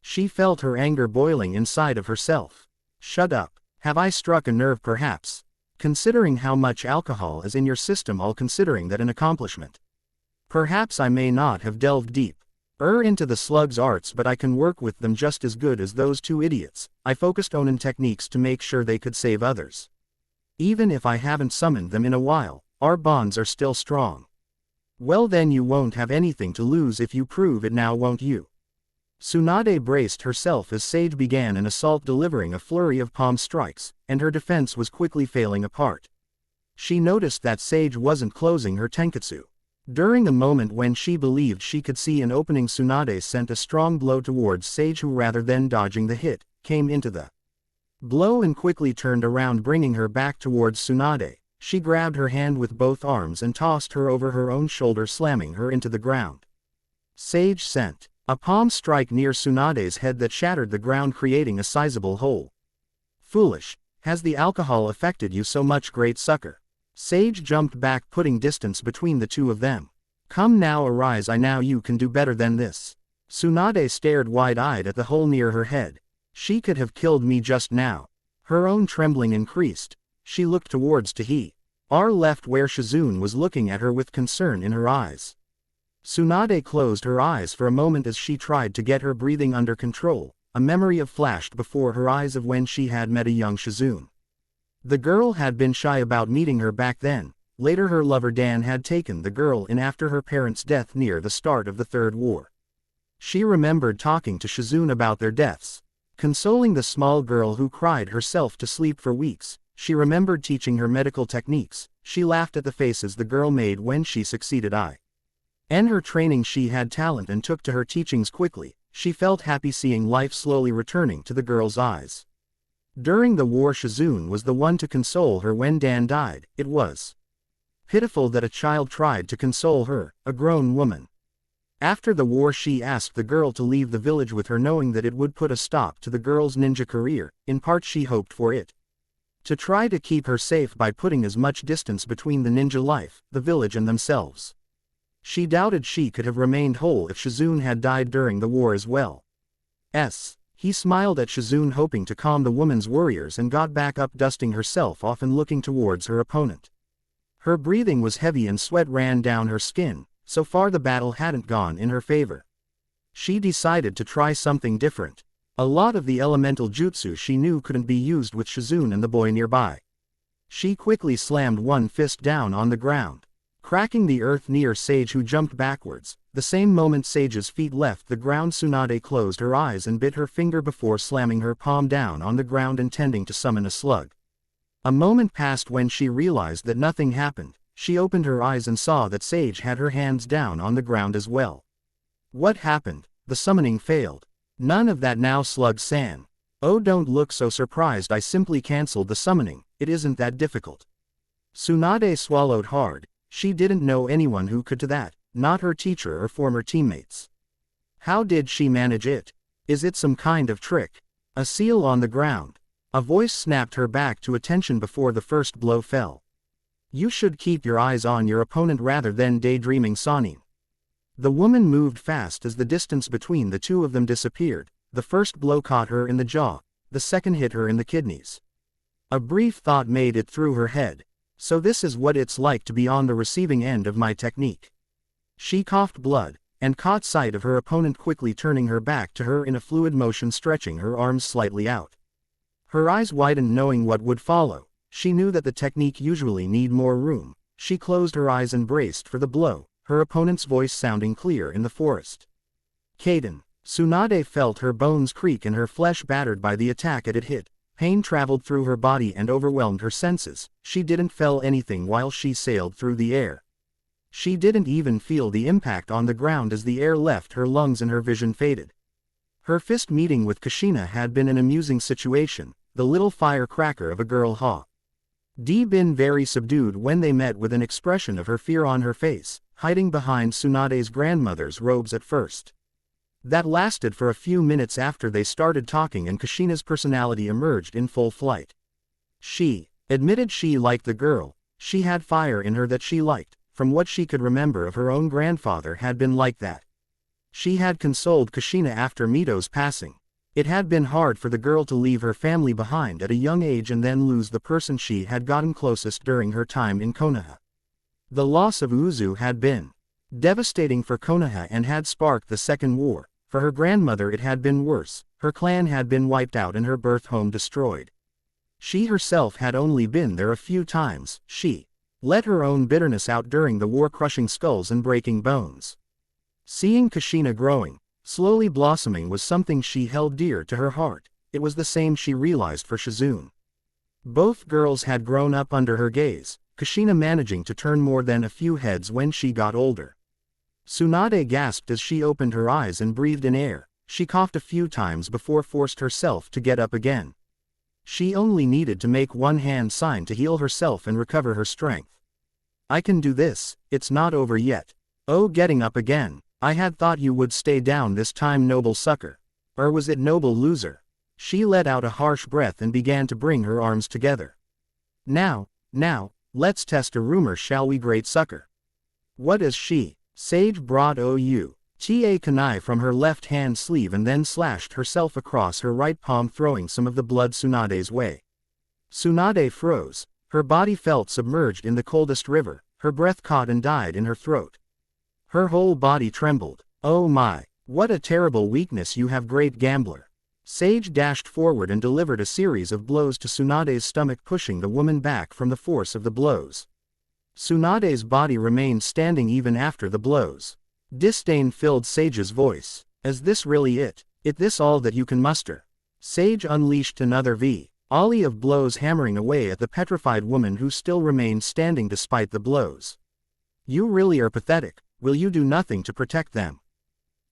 She felt her anger boiling inside of herself. Shut up. Have I struck a nerve perhaps? Considering how much alcohol is in your system, all considering that an accomplishment. Perhaps I may not have delved deep into the slug's arts, but I can work with them just as good as those two idiots. I focused on techniques to make sure they could save others. Even if I haven't summoned them in a while, our bonds are still strong. Well then, you won't have anything to lose if you prove it now, won't you? Tsunade braced herself as Sage began an assault, delivering a flurry of palm strikes, and her defense was quickly failing apart. She noticed that Sage wasn't closing her tenketsu. During a moment when she believed she could see an opening, Tsunade sent a strong blow towards Sage, who rather than dodging the hit, came into the blow and quickly turned around, bringing her back towards Tsunade. She grabbed her hand with both arms and tossed her over her own shoulder, slamming her into the ground. Sage sent a palm strike near Tsunade's head that shattered the ground, creating a sizable hole. Foolish, has the alcohol affected you so much, great sucker? Sage jumped back, putting distance between the two of them. Come now, arise, I know you can do better than this. Tsunade stared wide-eyed at the hole near her head. She could have killed me just now. Her own trembling increased. She looked towards Tahi-R left, where Shizune was looking at her with concern in her eyes. Tsunade closed her eyes for a moment as she tried to get her breathing under control. A memory flashed before her eyes of when she had met a young Shizune. The girl had been shy about meeting her back then. Later her lover Dan had taken the girl in after her parents' death near the start of the Third War. She remembered talking to Shizune about their deaths, consoling the small girl who cried herself to sleep for weeks. She remembered teaching her medical techniques. She laughed at the faces the girl made when she succeeded in her training. She had talent and took to her teachings quickly. She felt happy seeing life slowly returning to the girl's eyes. During the war, Shizune was the one to console her when Dan died. It was pitiful that a child tried to console her, a grown woman. After the war, she asked the girl to leave the village with her, knowing that it would put a stop to the girl's ninja career. In part, she hoped for it to try to keep her safe by putting as much distance between the ninja life, the village, and themselves. She doubted she could have remained whole if Shizune had died during the war as well. He smiled at Shizune, hoping to calm the woman's worries, and got back up, dusting herself off and looking towards her opponent. Her breathing was heavy and sweat ran down her skin. So far the battle hadn't gone in her favor. She decided to try something different. A lot of the elemental jutsu she knew couldn't be used with Shizune and the boy nearby. She quickly slammed one fist down on the ground, cracking the earth near Sage, who jumped backwards. The same moment Sage's feet left the ground, Tsunade closed her eyes and bit her finger before slamming her palm down on the ground, intending to summon a slug. A moment passed when she realized that nothing happened. She opened her eyes and saw that Sage had her hands down on the ground as well. What happened? The summoning failed. None of that now, Slug-san. Oh, don't look so surprised. I simply cancelled the summoning. It isn't that difficult. Tsunade swallowed hard. She didn't know anyone who could do that, not her teacher or former teammates. How did she manage it? Is it some kind of trick? A seal on the ground. A voice snapped her back to attention before the first blow fell. You should keep your eyes on your opponent rather than daydreaming, Sanin. The woman moved fast as the distance between the two of them disappeared. The first blow caught her in the jaw, the second hit her in the kidneys. A brief thought made it through her head. So this is what it's like to be on the receiving end of my technique. She coughed blood, and caught sight of her opponent, quickly turning her back to her in a fluid motion, stretching her arms slightly out. Her eyes widened, knowing what would follow. She knew that the technique usually need more room. She closed her eyes and braced for the blow, her opponent's voice sounding clear in the forest. Kaden. Tsunade felt her bones creak and her flesh battered by the attack it hit. Pain traveled through her body and overwhelmed her senses. She didn't feel anything while she sailed through the air. She didn't even feel the impact on the ground as the air left her lungs and her vision faded. Her fist meeting with Kushina had been an amusing situation. The little firecracker of a girl had been very subdued when they met, with an expression of her fear on her face, hiding behind Tsunade's grandmother's robes at first. That lasted for a few minutes after they started talking and Kushina's personality emerged in full flight. She admitted she liked the girl. She had fire in her that she liked, from what she could remember of her own grandfather had been like that. She had consoled Kushina after Mito's passing. It had been hard for the girl to leave her family behind at a young age and then lose the person she had gotten closest during her time in Konoha. The loss of Uzu had been devastating for Konoha and had sparked the Second War. For her grandmother it had been worse. Her clan had been wiped out and her birth home destroyed. She herself had only been there a few times. She let her own bitterness out during the war, crushing skulls and breaking bones. Seeing Kushina growing, slowly blossoming, was something she held dear to her heart. It was the same she realized for Shizune. Both girls had grown up under her gaze, Kushina managing to turn more than a few heads when she got older. Tsunade gasped as she opened her eyes and breathed in air. She coughed a few times before forced herself to get up again. She only needed to make one hand sign to heal herself and recover her strength. I can do this, it's not over yet. Oh, getting up again. I had thought you would stay down this time, noble sucker. Or was it noble loser? She let out a harsh breath and began to bring her arms together. Now, let's test a rumor, shall we, great sucker? What is she? Sage brought ta kunai from her left hand sleeve and then slashed herself across her right palm, throwing some of the blood Tsunade's way. Tsunade froze. Her body felt submerged in the coldest river. Her breath caught and died in her throat. Her whole body trembled. Oh my, what a terrible weakness you have, great gambler. Sage dashed forward and delivered a series of blows to Tsunade's stomach, pushing the woman back from the force of the blows. Tsunade's body remained standing even after the blows. Disdain filled Sage's voice. Is this really it? Is this all that you can muster? Sage unleashed another volley of blows, hammering away at the petrified woman who still remained standing despite the blows. You really are pathetic. Will you do nothing to protect them?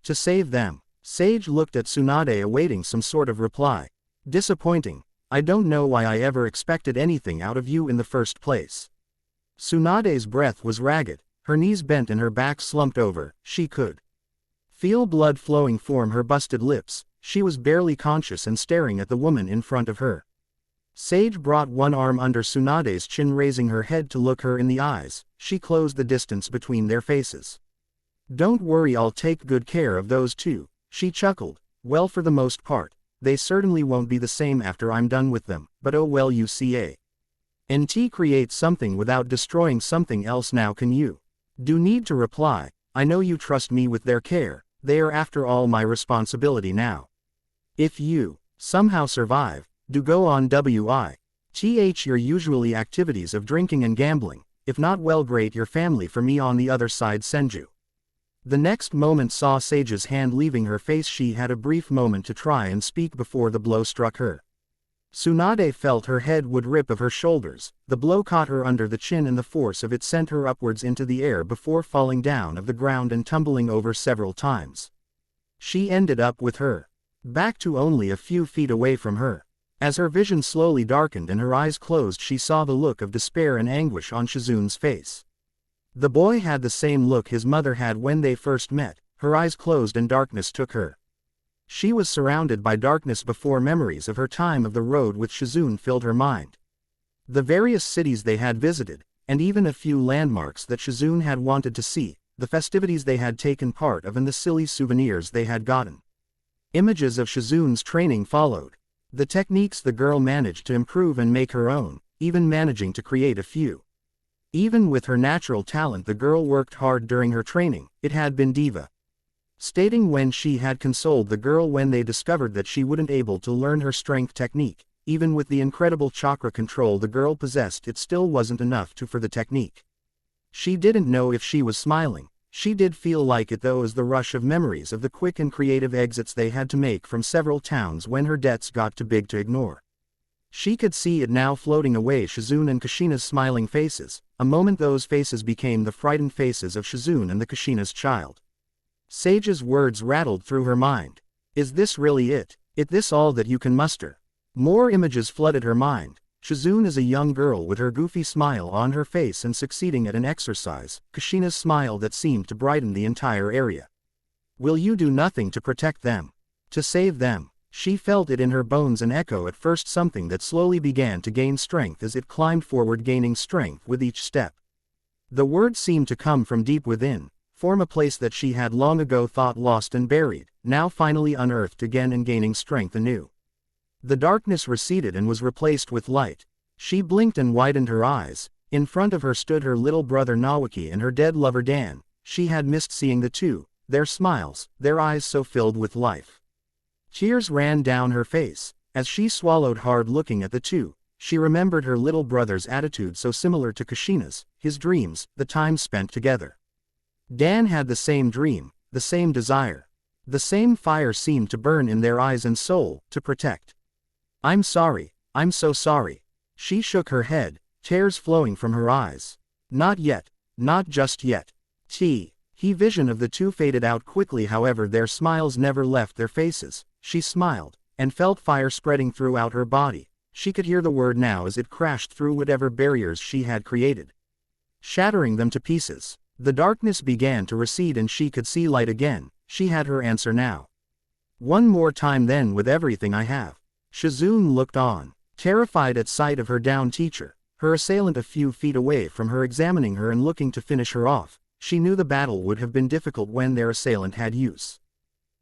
To save them? Sage looked at Tsunade, awaiting some sort of reply. Disappointing. I don't know why I ever expected anything out of you in the first place. Tsunade's breath was ragged, her knees bent and her back slumped over. She could feel blood flowing from her busted lips. She was barely conscious and staring at the woman in front of her. Sage brought one arm under Tsunade's chin, raising her head to look her in the eyes. She closed the distance between their faces. Don't worry, I'll take good care of those two. She chuckled. Well, for the most part, they certainly won't be the same after I'm done with them, but oh well, you can't create something without destroying something else. Now can you? Do need to reply. I know you trust me with their care. They are after all my responsibility now. If you somehow survive, do go on your usually activities of drinking and gambling. If not, well, great, your family for me on the other side Senju. The next moment saw Sage's hand leaving her face. She had a brief moment to try and speak before the blow struck her. Tsunade felt her head would rip of her shoulders. The blow caught her under the chin and the force of it sent her upwards into the air before falling down of the ground and tumbling over several times. She ended up with her back to only a few feet away from her. As her vision slowly darkened and her eyes closed, she saw the look of despair and anguish on Shizune's face. The boy had the same look his mother had when they first met. Her eyes closed and darkness took her. She was surrounded by darkness before memories of her time of the road with Shizune filled her mind. The various cities they had visited, and even a few landmarks that Shizune had wanted to see, the festivities they had taken part of and the silly souvenirs they had gotten. Images of Shizune's training followed. The techniques the girl managed to improve and make her own, even managing to create a few. Even with her natural talent, the girl worked hard during her training. It had been diva stating when she had consoled the girl when they discovered that she wouldn't able to learn her strength technique. Even with the incredible chakra control the girl possessed, it still wasn't enough for the technique. She didn't know if she was smiling. She did feel like it though, as the rush of memories of the quick and creative exits they had to make from several towns when her debts got too big to ignore. She could see it now floating away, Shizune and Kushina's smiling faces. A moment those faces became the frightened faces of Shizune and the Kushina's child. Sage's words rattled through her mind. Is this really it? Is this all that you can muster? More images flooded her mind. Shizune is a young girl with her goofy smile on her face and succeeding at an exercise, Kushina's smile that seemed to brighten the entire area. Will you do nothing to protect them? To save them? She felt it in her bones and echo at first, something that slowly began to gain strength as it climbed forward, gaining strength with each step. The words seemed to come from deep within, from a place that she had long ago thought lost and buried, now finally unearthed again and gaining strength anew. The darkness receded and was replaced with light. She blinked and widened her eyes. In front of her stood her little brother Nawaki and her dead lover Dan. She had missed seeing the two, their smiles, their eyes so filled with life. Tears ran down her face. As she swallowed hard looking at the two, she remembered her little brother's attitude so similar to Kushina's, his dreams, the time spent together. Dan had the same dream, the same desire. The same fire seemed to burn in their eyes and soul, to protect. I'm sorry, I'm so sorry. She shook her head, tears flowing from her eyes. Not yet, not just yet. He vision of the two faded out quickly, however their smiles never left their faces. She smiled, and felt fire spreading throughout her body. She could hear the word now as it crashed through whatever barriers she had created, shattering them to pieces. The darkness began to recede and she could see light again. She had her answer now. One more time then, with everything I have. Shizune looked on, terrified at sight of her down teacher, her assailant a few feet away from her, examining her and looking to finish her off. She knew the battle would have been difficult when their assailant had used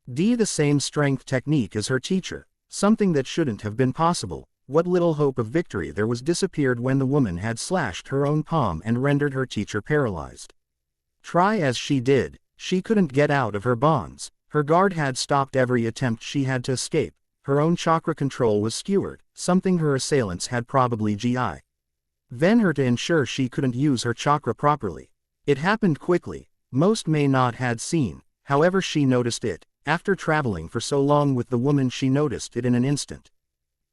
the same strength technique as her teacher, something that shouldn't have been possible. What little hope of victory there was disappeared when the woman had slashed her own palm and rendered her teacher paralyzed. Try as she did, she couldn't get out of her bonds. Her guard had stopped every attempt she had to escape. Her own chakra control was skewered, something her assailants had probably then her to ensure she couldn't use her chakra properly. It happened quickly. Most may not had seen, however she noticed it. After traveling for so long with the woman, she noticed it in an instant.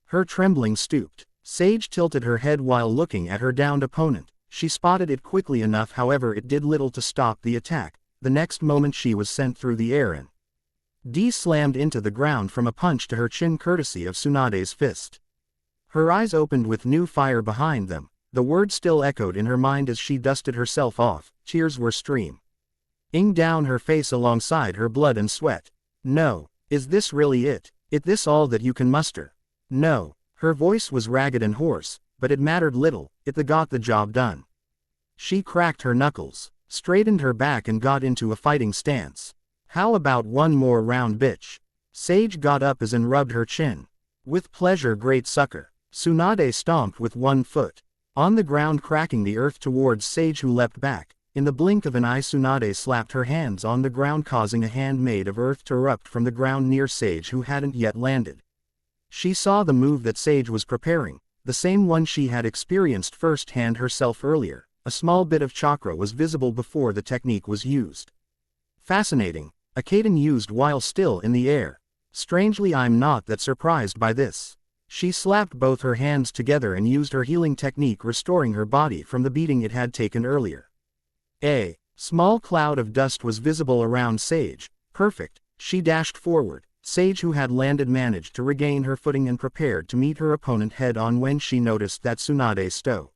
Her trembling stooped. Sage tilted her head while looking at her downed opponent. She spotted it quickly enough, however it did little to stop the attack. The next moment she was sent through the air and slammed into the ground from a punch to her chin courtesy of Tsunade's fist. Her eyes opened with new fire behind them. The word still echoed in her mind as she dusted herself off. Tears were streaming down her face alongside her blood and sweat. No, is this really it? Is this all that you can muster? No. Her voice was ragged and hoarse, but it mattered little. It got the job done. She cracked her knuckles, straightened her back and got into a fighting stance. How about one more round, bitch? Sage got up as and rubbed her chin. With pleasure, great sucker. Tsunade stomped with one foot on the ground, cracking the earth towards Sage, who leapt back. In the blink of an eye, Tsunade slapped her hands on the ground, causing a hand made of earth to erupt from the ground near Sage, who hadn't yet landed. She saw the move that Sage was preparing, the same one she had experienced firsthand herself earlier. A small bit of chakra was visible before the technique was used. Fascinating. A Kaden used while still in the air. Strangely, I'm not that surprised by this. She slapped both her hands together and used her healing technique, restoring her body from the beating it had taken earlier. A small cloud of dust was visible around Sage. Perfect. She dashed forward. Sage, who had landed, managed to regain her footing and prepared to meet her opponent head-on when she noticed that Tsunade stopped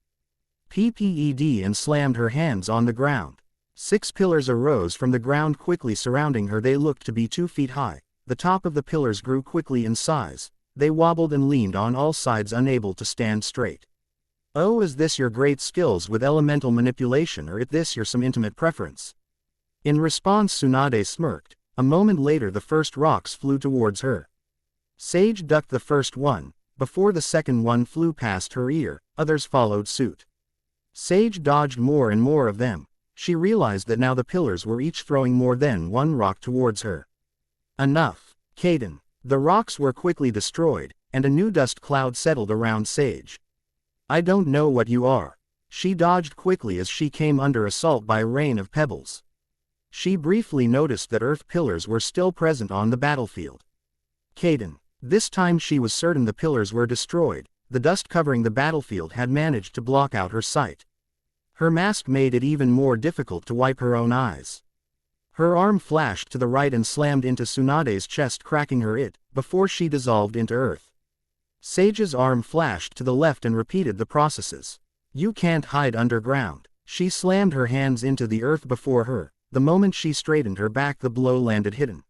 and slammed her hands on the ground. 6 pillars arose from the ground quickly surrounding her. They looked to be 2 feet high. The top of the pillars grew quickly in size. They wobbled and leaned on all sides, unable to stand straight. Oh, is this your great skills with elemental manipulation, or is this your some intimate preference? In response, Tsunade smirked. A moment later the first rocks flew towards her. Sage ducked the first one. Before the second one flew past her ear, others followed suit. Sage dodged more and more of them. She realized that now the pillars were each throwing more than one rock towards her. Enough, Kaden. The rocks were quickly destroyed, and a new dust cloud settled around Sage. I don't know what you are. She dodged quickly as she came under assault by a rain of pebbles. She briefly noticed that earth pillars were still present on the battlefield. Kaden. This time she was certain the pillars were destroyed. The dust covering the battlefield had managed to block out her sight. Her mask made it even more difficult to wipe her own eyes. Her arm flashed to the right and slammed into Tsunade's chest, cracking her before she dissolved into earth. Sage's arm flashed to the left and repeated the processes. You can't hide underground. She slammed her hands into the earth before her. the moment she straightened her back the blow landed hidden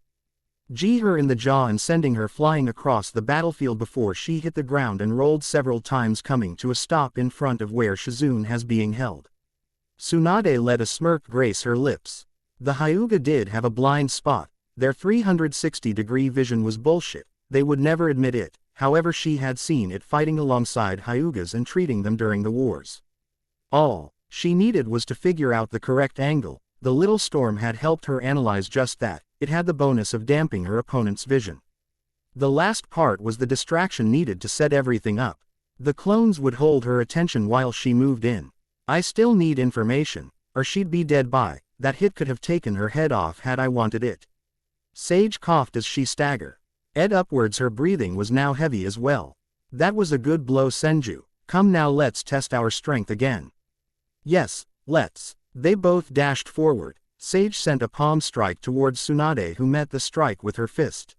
her in the jaw and sending her flying across the battlefield before she hit the ground and rolled several times, coming to a stop in front of where Shizune has being held. Tsunade let a smirk grace her lips. The Hyuga did have a blind spot. Their 360-degree vision was bullshit. They would never admit it. However, she had seen it fighting alongside Hyugas and treating them during the wars. All she needed was to figure out the correct angle. The little storm had helped her analyze just that. It had the bonus of damping her opponent's vision. The last part was the distraction needed to set everything up. The clones would hold her attention while she moved in. I still need information, or she'd be dead by. That hit could have taken her head off had I wanted it. Sage coughed as she staggered. Upwards, her breathing was now heavy as well. That was a good blow, Senju. Come now, let's test our strength again. Yes, let's. They both dashed forward. Sage sent a palm strike towards Tsunade, who met the strike with her fist.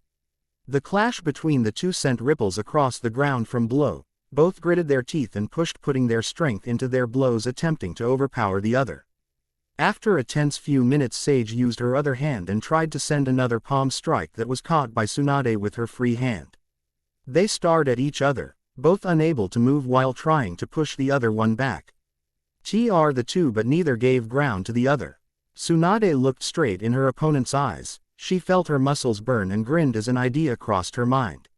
The clash between the two sent ripples across the ground from below. Both gritted their teeth and pushed, putting their strength into their blows, attempting to overpower the other. After a tense few minutes, Sage used her other hand and tried to send another palm strike that was caught by Tsunade with her free hand. They stared at each other, both unable to move while trying to push the other one back. The two, but neither gave ground to the other. Tsunade looked straight in her opponent's eyes. She felt her muscles burn and grinned as an idea crossed her mind.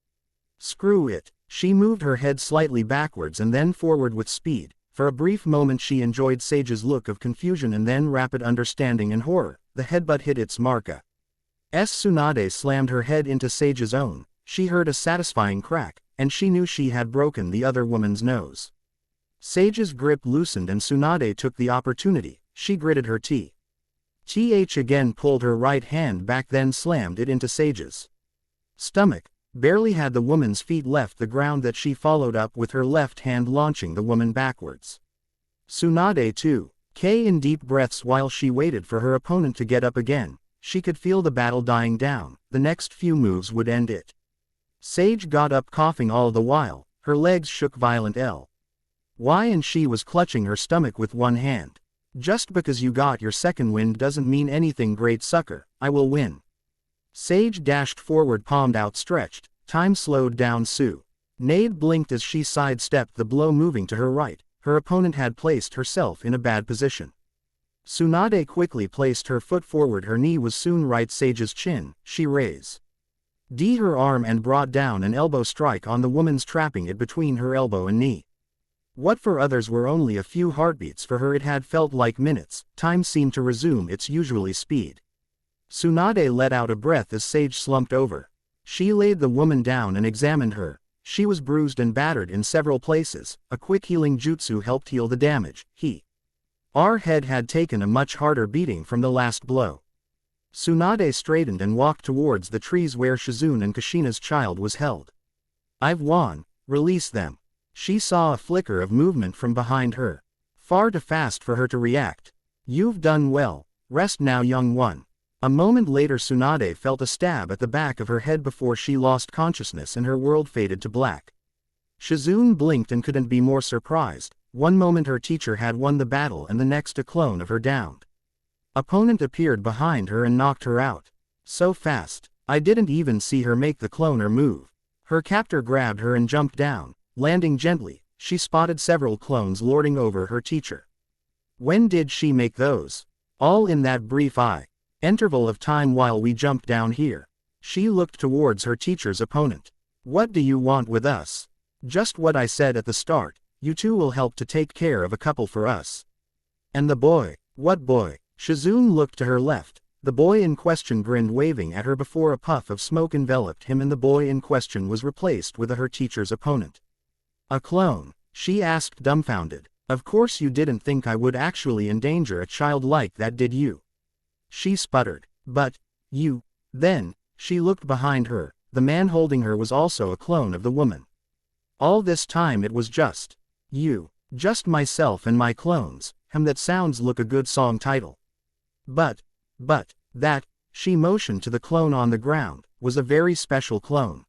Screw it. She moved her head slightly backwards and then forward with speed. For a brief moment she enjoyed Sage's look of confusion and then rapid understanding and horror. The headbutt hit its marka. Tsunade slammed her head into Sage's own. She heard a satisfying crack, and she knew she had broken the other woman's nose. Sage's grip loosened and Tsunade took the opportunity. She gritted her teeth. Again pulled her right hand back, then slammed it into Sage's stomach. Barely had the woman's feet left the ground that she followed up with her left hand, launching the woman backwards. Tsunade too in deep breaths while she waited for her opponent to get up again. She could feel the battle dying down. The next few moves would end it. Sage got up coughing all the while. Her legs shook violent why, and she was clutching her stomach with one hand. Just because you got your second wind doesn't mean anything, great sucker. I will win. Sage dashed forward, palm outstretched. Time slowed down. Tsunade blinked as she sidestepped the blow, moving to her right. Her opponent had placed herself in a bad position. Tsunade quickly placed her foot forward. Her knee was soon right Sage's chin. She raised her arm and brought down an elbow strike on the woman's, trapping it between her elbow and knee. What for others were only a few heartbeats, for her it had felt like minutes. Time seemed to resume its usual speed. Tsunade let out a breath as Sage slumped over. She laid the woman down and examined her. She was bruised and battered in several places. A quick healing jutsu helped heal the damage. Her head had taken a much harder beating from the last blow. Tsunade straightened and walked towards the trees where Shizune and Kushina's child was held. I've won. Release them. She saw a flicker of movement from behind her. Far too fast for her to react. You've done well. Rest now, young one. A moment later Tsunade felt a stab at the back of her head before she lost consciousness and her world faded to black. Shizune blinked and couldn't be more surprised. One moment her teacher had won the battle and the next a clone of her downed opponent appeared behind her and knocked her out. So fast. I didn't even see her make the cloner move. Her captor grabbed her and jumped down. Landing gently, she spotted several clones lording over her teacher. When did she make those? All in that brief interval of time while we jumped down here. She looked towards her teacher's opponent. What do you want with us? Just what I said at the start. You two will help to take care of a couple for us. And the boy? What boy? Shizune looked to her left. The boy in question grinned, waving at her before a puff of smoke enveloped him, and the boy in question was replaced with her teacher's opponent. A clone? She asked, dumbfounded. Of course you didn't think I would actually endanger a child like that, did you? She sputtered. But, you. Then, she looked behind her. The man holding her was also a clone of the woman. All this time it was just you. Just myself and my clones. That sounds like a good song title. But, that, she motioned to the clone on the ground, was a very special clone.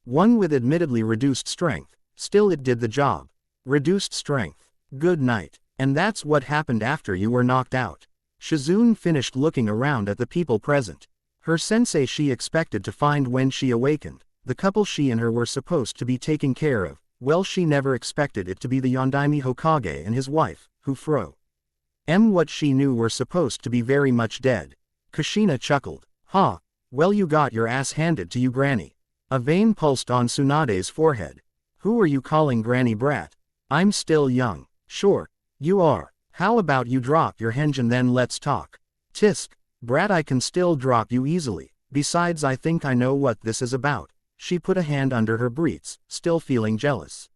One with admittedly reduced strength. Still it did the job. Reduced strength. Good night. And that's what happened after you were knocked out. Shizune finished looking around at the people present. Her sensei she expected to find when she awakened, the couple she and her were supposed to be taking care of. Well, she never expected it to be the Yondaime Hokage and his wife, who what she knew were supposed to be very much dead. Kushina chuckled. "Ha! Well, you got your ass handed to you, Granny." A vein pulsed on Tsunade's forehead. "Who are you calling Granny brat? I'm still young." "Sure, you are. How about you drop your henge and then let's talk?" "Tisk, brat, I can still drop you easily. Besides, I think I know what this is about." She put a hand under her breasts, still feeling jealous.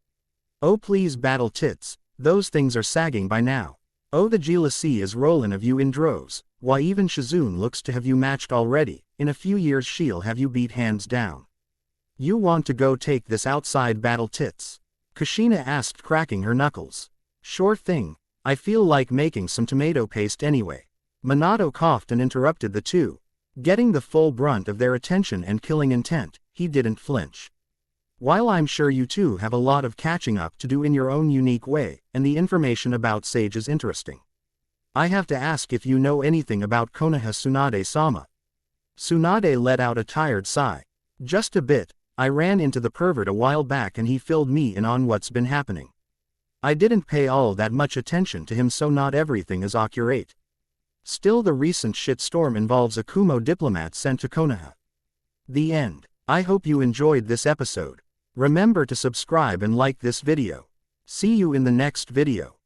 "Oh please, battle tits, those things are sagging by now. Oh, the jealousy is rollin' of you in droves. Why, even Shizune looks to have you matched already. In a few years she'll have you beat hands down. You want to go take this outside, battle tits?" Kushina asked, cracking her knuckles. "Sure thing, I feel like making some tomato paste anyway." Minato coughed and interrupted the two. Getting the full brunt of their attention and killing intent, he didn't flinch. "While I'm sure you two have a lot of catching up to do in your own unique way, and the information about Sage is interesting, I have to ask if you know anything about Konoha Tsunade-sama." Tsunade let out a tired sigh. "Just a bit. I ran into the pervert a while back and he filled me in on what's been happening. I didn't pay all that much attention to him, so not everything is accurate. Still, the recent shitstorm involves a Kumo diplomat sent to Konoha." The end. I hope you enjoyed this episode. Remember to subscribe and like this video. See you in the next video.